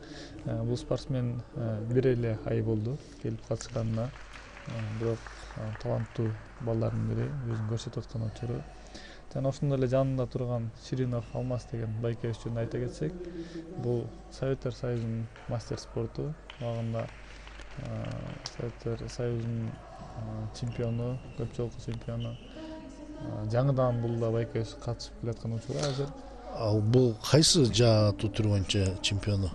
бул спортсмен бир эле ай болду келип катышканына. Бирок таланттуу балдардын бири, өзүн көрсөтүп аткан учуру. Жана ошондой эле жанында турган Ширинов Алмаз деген байкебиз жөнүндө айта кетсек, бул Советтер Союзунун мастер спорту убагында Советтер Союзунун чемпиону, көп жолку чемпиону. Жаңыдан бул да байкебиз катышып келаткан учуру азыр. Ал бул кайсы жаатуу түрү боюнча чемпиону?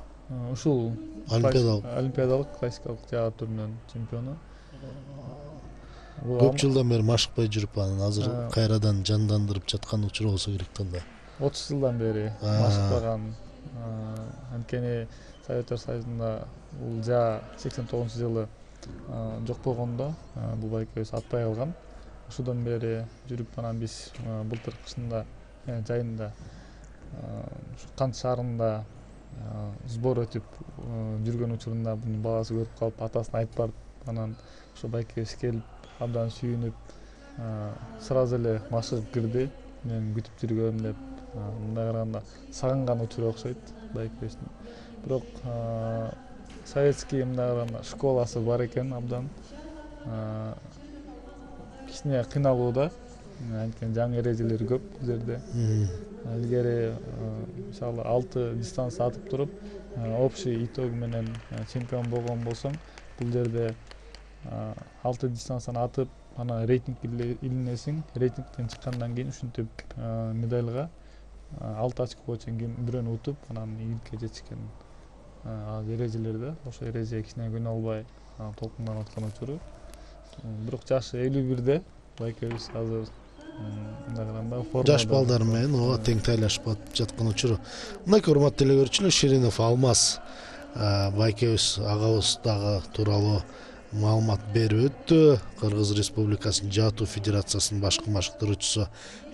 Ушул олимпиадалык классикалык жаат түрүнүн чемпиону. Көп жылдан бери машыкпай жүрүп, анан азыр кайрадан жандандырып жаткан учуру болсо керек да. 30 жылдан бери машыкпаган. Анткени Советтер Союзунда бул жаа 89-жылы жок болгондо бул байкебиз атпай калган. Ошодон бери жүрүп, анан биз былтыр кышында жайында Кант шаарында сбор өтүп жүргөн учурунда бунун баласы көрүп калып, атасына айтып барып, анан ошо байкебиз келип абдан сүйүнүп, сразу эле машыгып кирди. Мен күтүп жүргөм деп, мындай караганда сагынган учуру окшойт байкебиздин. Бирок советский мындай караганда школасы бар экен абдан. Кичине кыйналууда, анткени жаңы эрежелер көп бул жерде. Илгери мисалы 6 дистанция атып туруп, общий итог менен чемпион болгон болсоң, бул жерде 6 дистанцияны атып, анан рейтингке илинесиң. Рейтингден чыккандан кийин ушинтип медальга 6 очкого чейин бирөөнү утуп, анан ийгиликке жетишкен эрежелерде. Ошо эрежеге кичине көнө албай толкунданып аткан учуру. Бирок жашы 51-де байкебиз азыр мындай караганда формада. Жаш балдар менен ооба тең тайлашып жаткан учуру. Мынакей урматтуу теле көрүүчүлөр, Ширинов Алмаз байкебиз агабыз дагы тууралуу маалымат берип өттү. Кыргыз Республикасынын Жаатуу Федерациясынын башкы машыктыруучусу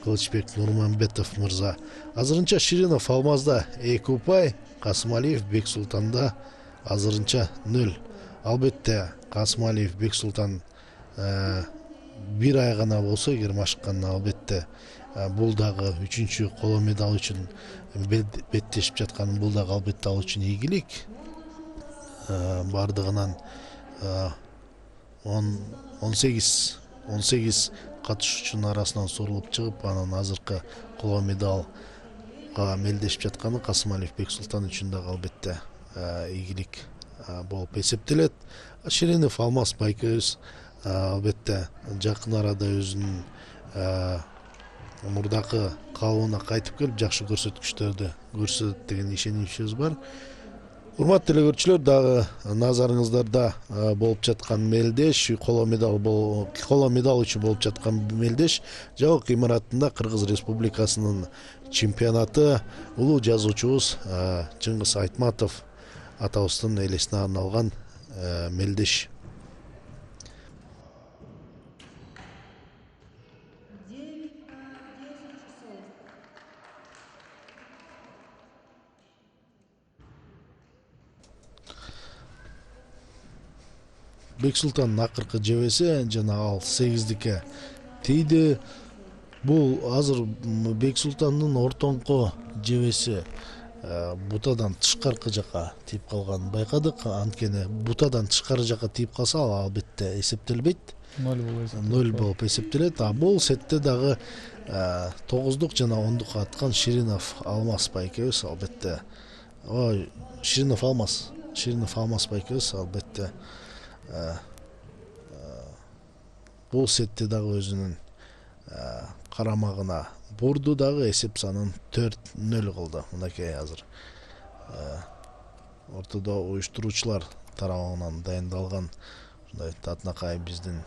Кылычбек Нурманбетов мырза. Азырынча Ширинов Алмазда 2 упай, Касымалиев Бексултанда азырынча 0. Албетте Касымалиев Бексултан бир ай гана болсо эгер машыккан, албетте бул дагы 3-чү коло медаль үчүн беттешип жаткан, бул дагы албетте ал үчүн ийгилик. Бардыгынан 18 катышуучунун арасынан сурулуп чыгып, анан азыркы коло медалга мелдешип жатканы Касымалиев Бексултан үчүн дагы албетте ийгилик болуп эсептелет. Ширинов Алмаз байкебиз албетте жакын арада өзүнүн мурдакы калыбына кайтып келип, жакшы көрсөткүчтөрдү көрсөтөт деген ишеничибиз бар. Урматтуу теле көрүүчүлөр, дагы назарыңыздарда болуп жаткан мелдеш, коло медаль үчүн болуп жаткан мелдеш жабык имаратында Кыргыз Республикасынын чемпионаты улуу жазуучубуз Чыңгыз Айтматов атабыздын элесине арналган мелдеш. Бексултандын акыркы жебеси жана ал 8-дикке тийди. Бул азыр Бексултандын ортоңку жебеси бутадан тышкаркы жака тийип калганын байкадык. Анткени бутадан тышкары жака тийип калса, ал албетте эсептелбейт. 0 болуп эсептелет. Бул сетте дагы 9-дук жана 10-дук аткан Ширинов Алмаз байкебиз албетте. Ширинов Алмаз байкебиз албетте бул сетте дагы өзүнүн карамагына бурду, дагы эсеп санын 4-0 кылды. Мынакей азыр ортодо уюштуруучулар тарабынан дайындалган ушундай татынакай биздин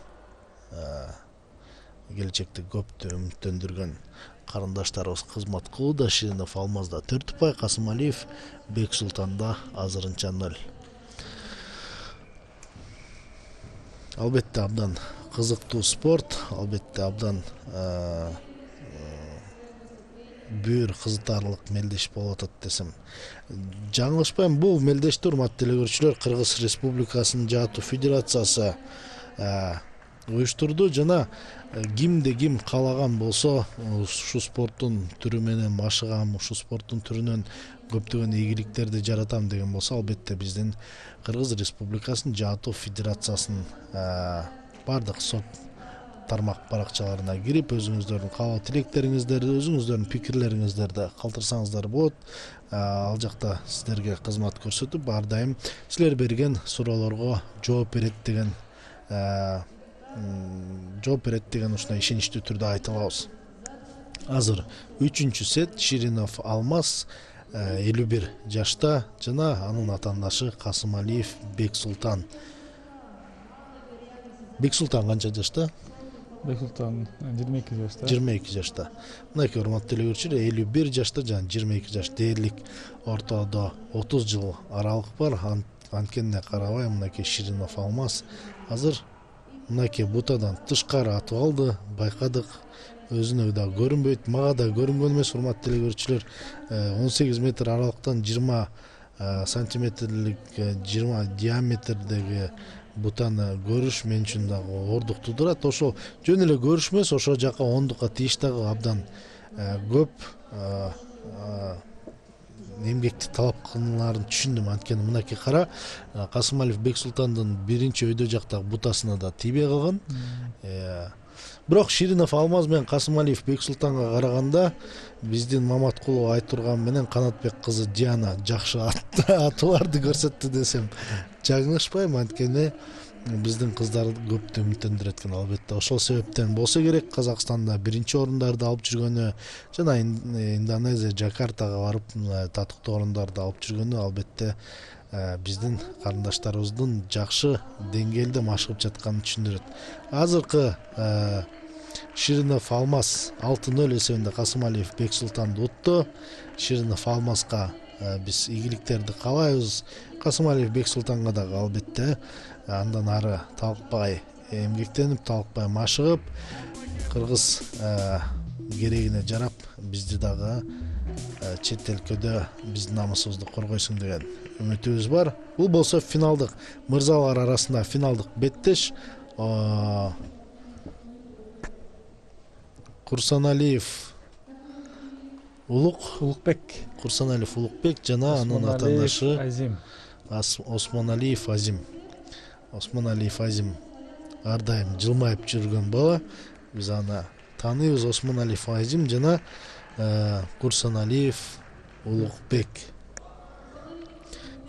келечекте көптү үмүттөндүргөн карындаштарыбыз кызмат кылууда. Ширинов Алмазда 4 упай, Касымалиев Бексултанда азырынча 0. Албетте абдан кызыктуу спорт, албетте абдан бир кызытарлык мелдеш болуп атат десем жаңылышпайм. Бул мелдешти урматтуу эле көрүүчүлөр Кыргыз Республикасынын Жаатуу Федерациясы уюштурду жана кимде ким каалаган болсо ушул спорттун түрү менен машыгам, ушул спорттун түрүнөн көптөгөн ийгиликтерди жаратам деген болсо, албетте биздин Кыргыз Республикасынын Жаатуу Федерациясынын бардык соц тармак баракчаларына кирип өзүңүздөрдүн каалоо тилектериңиздерди, өзүңүздөрдүн пикирлериңиздерди калтырсаңыздар болот. Ал жакта сиздерге кызмат көрсөтүп, ар дайым силер берген суроолорго жооп берет деген ушундай ишеничтүү түрдө айта алабыз. Азыр 3-чү сет Ширинов Алмаз 51 жашта жана анын атаандашы Касымалиев Бексултан. Бексултан канча жашта? Бексултан 22 жашта. 22 жашта. Мынакей урматтуу эле көрүүчүлөр, 51 жашта жана 22 жаш дээрлик ортодо 30 жыл аралык бар. Анткенине карабай мынакей Ширинов Алмаз азыр мынакей бутадан тышкары атып алды, байкадык. Өзүнө да көрүнбөйт, мага да көрүнгөн эмес урматтуу эле көрүүчүлөр. 18 метр аралыктан 20 сантиметрлик 20 диаметрдеги бутаны көрүш мен үчүн дагы ордук туудурат. Ошол жөн эле көрүш эмес, ошол жака ондукка тийиш дагы абдан көп эмгекти талап кылынаарын түшүндүм. Анткени мынакей кара, Касымалиев Бексултандын биринчи өйдө жактагы бутасына да тийбей калган. Бирок Ширинов Алмаз менен Касымалиев Бексултанга караганда биздин Маматкулов Айтурган менен Канатбек кызы Диана жакшы атууларды көрсөттү десем жаңылышпайм. Анткени биздин кыздар көптү үмүттөндүрөт экен. Албетте ошол себептен болсо керек Казакстанда биринчи орундарды алып жүргөнү жана Индонезия Жакартага барып татыктуу орундарды алып жүргөнү албетте биздин карындаштарыбыздын жакшы деңгээлде машыгып жатканын түшүндүрөт. Азыркы Ширинов Алмаз 6-0 эсебинде Касымалиев Бексултанды утту. Ширинов Алмазга биз ийгиликтерди каалайбыз. Касымалиев Бексултанга дагы албетте андан ары талкпай эмгектенип, талкпай машыгып, кыргыз керегине жарап бизди дагы чет өлкөдө биздин намысыбызды коргойсуң деген үмүтүбүз бар. Бул болсо финалдык мырзалар арасында финалдык беттеш. Курсаналиев Улукбек жана анын атаандашы Осмоналиев Азим. Осмоналиев Азим ар дайым жылмайып жүргөн бала. Биз аны тааныйбыз. Осмоналиев Азим жана Курсаналиев Улукбек.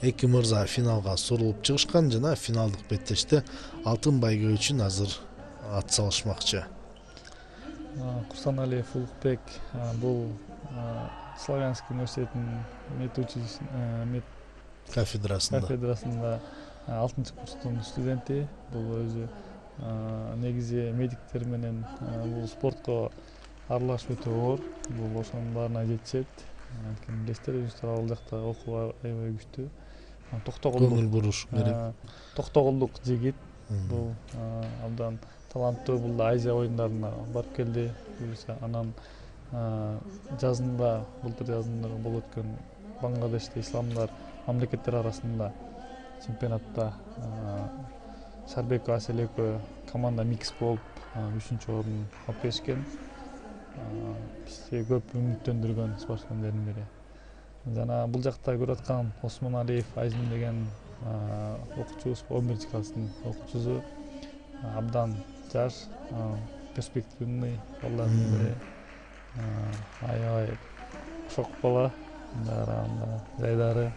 Эки мырза финалга сурулуп чыгышкан жана финалдык беттеште алтын байгө үчүн азыр ат салышмакчы. Курсаналиев Улукбек бул Славянский университетинин мед кафедрасында 6-курстун студенти. Бул өзү негизи медиктер менен бул спортко аралашып өтө оор. Бул ошонун баарына жетишет. Анткени билесиздер, өзүңүздөр ал жакта окуу аябай күчтүү. Көңүл буруш керек. Токтогулдук жигит. Бул абдан таланттуу. Бул Азия оюндарына барып келди. Анан жазында, былтыр жазында болуп өткөн Бангладеште исламдар мамлекеттер арасында чемпионатта Шарбеков Аселеков команда микс болуп 3-орун алып келишкен. Бизди көп үмүттөндүргөн спортсмендердин бири. Жана бул жакта көрүп аткан Осмоналиев Азим деген окуучубуз, 11 класстын окуучусу, абдан жаш, перспективный балдардын бири. Аябай шок бала, жайдары.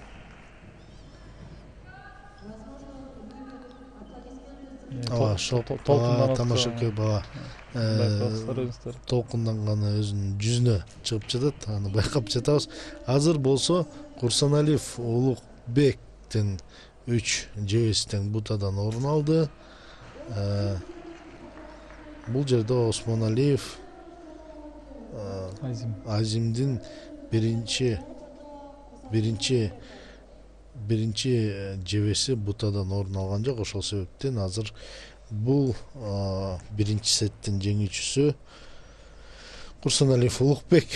Тамашакөй бала. Толкунданганы өзүнүн жүзүнө чыгып жатат, аны байкап жатабыз. Азыр болсо Курсаналиев Улукбектин 3 жебеси тең бутадан орун алды. Бул жерде Осмоналиев Азимдин биринчи жебеси бутадан орун алган жок. Ошол себептен азыр бул биринчи сеттин жеңүүчүсү Курсаналиев Улукбек.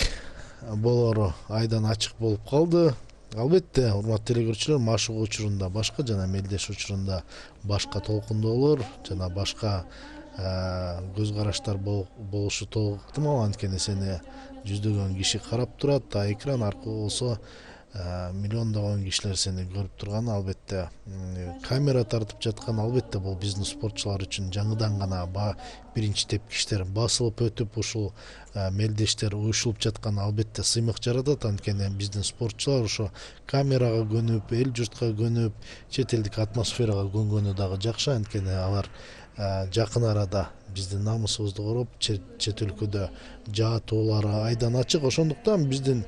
болору айдан ачык болуп калды. Албетте, урматтуу телекөрүүчүлөр, машыгуу учурунда башка жана мелдеш учурунда башка толкундоолор жана башка көз караштар болушу толук ыктымал. Анткени сени жүздөгөн киши карап турат, а экран аркылуу болсо миллиондогон кишилер сени көрүп турган. Албетте камера тартып жаткан, албетте бул биздин спортчулар үчүн жаңыдан гана биринчи тепкичтер басылып өтүп ушул мелдештер уюшулуп жаткан, албетте сыймык жаратат. Анткени биздин спортчулар ошо камерага көнүп, эл журтка көнүп, чет элдик атмосферага көнгөнү дагы жакшы. Анткени алар жакын арада биздин намысыбызды короп, чет өлкөдө жаатуулары айдан ачык. Ошондуктан биздин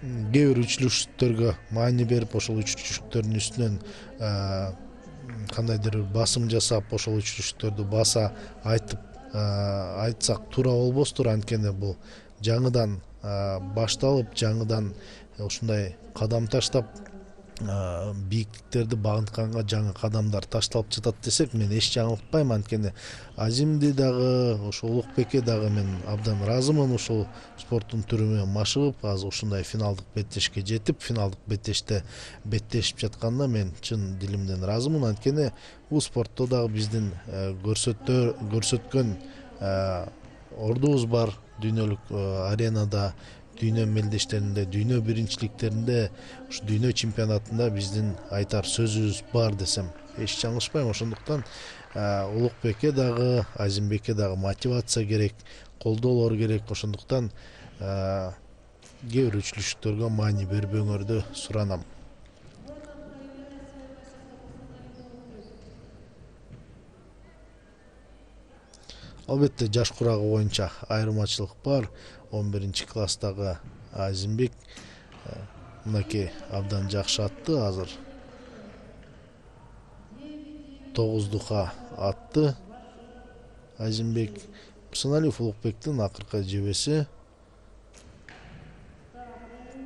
кээ бир үчүлүштөргө маани берип, ошол үчүлүштөрдүн үстүнөн кандайдыр бир басым жасап, ошол үчүлүштөрдү баса айтсак туура болбостур. Анткени бул жаңыдан башталып, жаңыдан ушундай кадам таштап, бийиктиктерди багынтканга жаңы кадамдар ташталып жатат десек, мен эч жаңылыкпайм. Анткени Азимди дагы, ошо Улукбекке дагы мен абдан ыраазымын. Ушул спорттун түрү менен машыгып, азыр ушундай финалдык беттешке жетип, финалдык беттеште беттешип жатканына мен чын дилимден ыраазымын. Анткени бул спортто дагы биздин көрсөткөн ордубуз бар дүйнөлүк аренада, дүйнө мелдештеринде, дүйнө биринчиликтеринде, ушу дүйнө чемпионатында биздин айтар сөзүбүз бар десем эч жаңылышпайм. Ошондуктан Улукбекке дагы, Азимбекке дагы мотивация керек, колдоолор керек. Ошондуктан кээ бир үчүлүштөргө маани бербөөңөрдү суранам. Албетте жаш курагы боюнча айырмачылык бар. 11-класстагы Азимбек мынакей абдан жакшы атты. Азыр 9-дука атты Азимбек. Мырсаналиев Улукбектин акыркы жебеси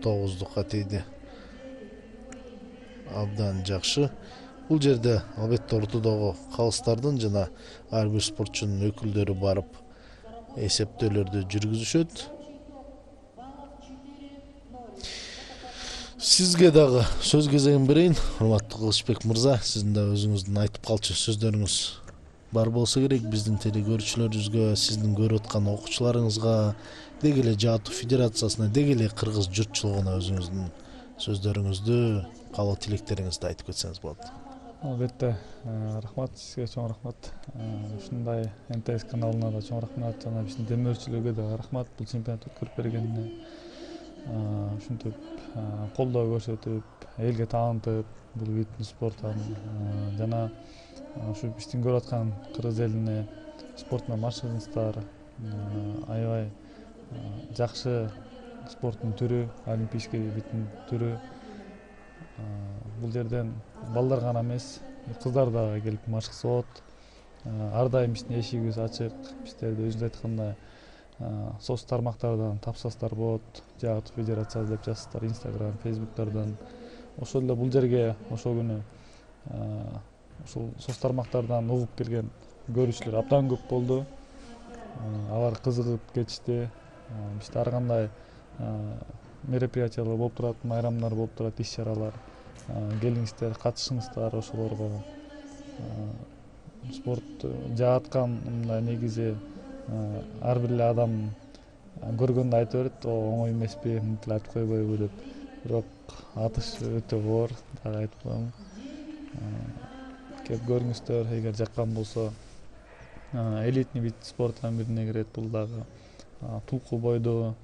9-дука тийди. Абдан жакшы. Бул жерде албетте ортодогу калыстардын жана ар бир спортчунун өкүлдөрү барып эсептөөлөрдү жүргүзүшөт. Сизге дагы сөз кезегин берейин, урматтуу Кылычбек мырза. Сиздин да өзүңүздүн айтып калчу сөздөрүңүз бар болсо керек. Биздин телекөрүүчүлөрүбүзгө, сиздин көрүп аткан окуучуларыңызга, деги эле Жаатуу Федерациясына, деги эле кыргыз журтчулугуна өзүңүздүн сөздөрүңүздү, каалоо тилектериңизди айтып кетсеңиз болот. Албетте, рахмат, сизге чоң рахмат. Ушундай МТС каналына да чоң рахмат, жана биздин демөөрчүлөргө да рахмат. Бул чемпионатты өткөрүп бергенине, ушинтип колдоо көрсөтүп, элге таанытып, бул видтин спорттун жана ушу биздин көрүп аткан кыргыз элине спорт менен машыгыңыздар. Аябай жакшы спорттун түрү, олимпийский видтин түрү. Бул жерден балдар гана эмес, кыздар дагы келип машыкса болот. Ар дайым биздин эшигибиз ачык. Биздерди өзүңүз айткандай соц тармактардан тапсаңыздар болот. Жаатуу Федерациясы деп жазсаңыздар, Instagram, Facebook'тардан. Ошол эле бул жерге ошол күнү ушул соц тармактардан угуп келген көрүүчүлөр абдан көп болду. Алар кызыгып кетишти. Бизде ар кандай мероприятиялар болуп турат, майрамдар болуп турат, иш-чаралар. Келиңиздер, катышыңыздар ошолорго. Спорт жааткан мындай негизи ар бир эле адам көргөндө айта берет, оңой эмеспи, мынтип айтып койбойбу деп. Бирок атыш өтө оор, дагы айтып коем. Келип көрүңүздөр, эгер жаккан болсо. Элитный вид спорттун бирине кирет, бул дагы тулку бойдо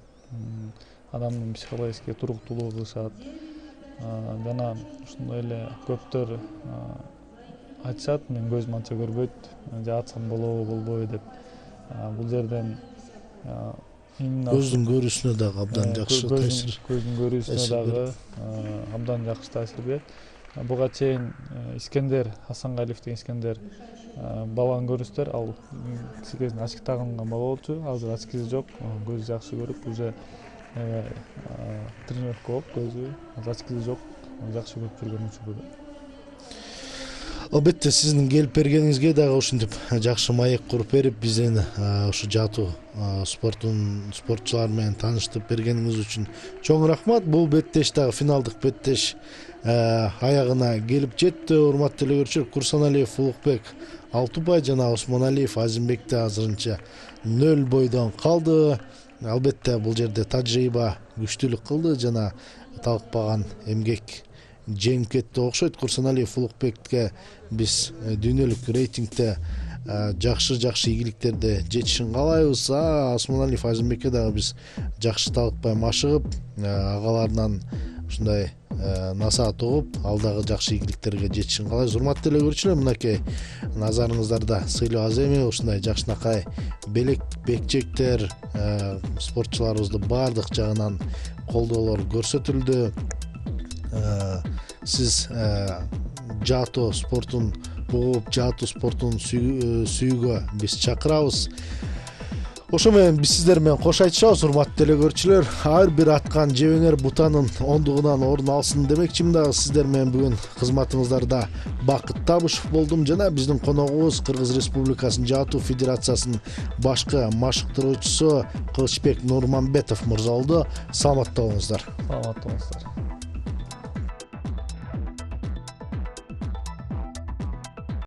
адамдын психологический туруктуулугу кылышат. Жана ушундай эле көптөр айтышат, мен көзүм анча көрбөйт, жаатсам болобу болбойбу деп. Бул жерден көздүн көрүүсүнө дагы абдан жакшы таасир. Көздүн көрүүсүнө дагы абдан жакшы таасир берет. Буга чейин Искендер, Асангалиев деген Искендер баланы көрүңүздөр. Ал кичинекей очки тагынган бала болчу. Азыр очкиси жок, көзү жакшы көрүп, уже тренировка болуп көзү, очкиси жок, жакшы көрүп жүргөн учуру. Албетте сиздин келип бергениңизге дагы ушинтип жакшы маек куруп берип биздин ушу жатуу спортчулар менен тааныштырып бергениңиз үчүн чоң рахмат. Бул беттеш дагы финалдык беттеш аягына келип жетти. Урматтуу эле көрүүчүлөр, Курсаналиев Улукбек 6 упай жана Осмоналиев Азимбекте азырынча 0 бойдон калды. Албетте бул жерде тажрыйба күчтүүлүк кылды жана талкпаган эмгек жеңип кетти окшойт. Курсаналиев Улукбекке биз дүйнөлүк рейтингде жакшы ийгиликтерди жетишин каалайбыз. Осмоналиев Азимбекке дагы биз жакшы талкпай машыгып, агаларынан ушундай насаат угуп, ал дагы жакшы ийгиликтерге жетишин каалайбыз. Урматтуу эле көрүүчүлөр, мынакей назарыңыздарда сыйлуу аз эми ушундай жакшынакай бекчектер спортчуларыбызды баардык жагынан колдоолор көрсөтүлдү. Сиз жатуу спортун угуп, жатуу спортун сүйүүгө биз чакырабыз. Ошо менен биз сиздер менен кош айтышабыз, урматтуу эле көрүүчүлөр. Ар бир аткан жебеңер бутанын ондугунан орун алсын демекчимин дагы. Сиздер менен бүгүн кызматыңыздарда Бакыт Табышев болдум жана биздин коногубуз Кыргыз Республикасынын Жатуу Федерациясынын башкы машыктыруучусу Кылычбек Нурманбетов мырза болду. Саламатта болуңуздар. Саламатта болуңуздар.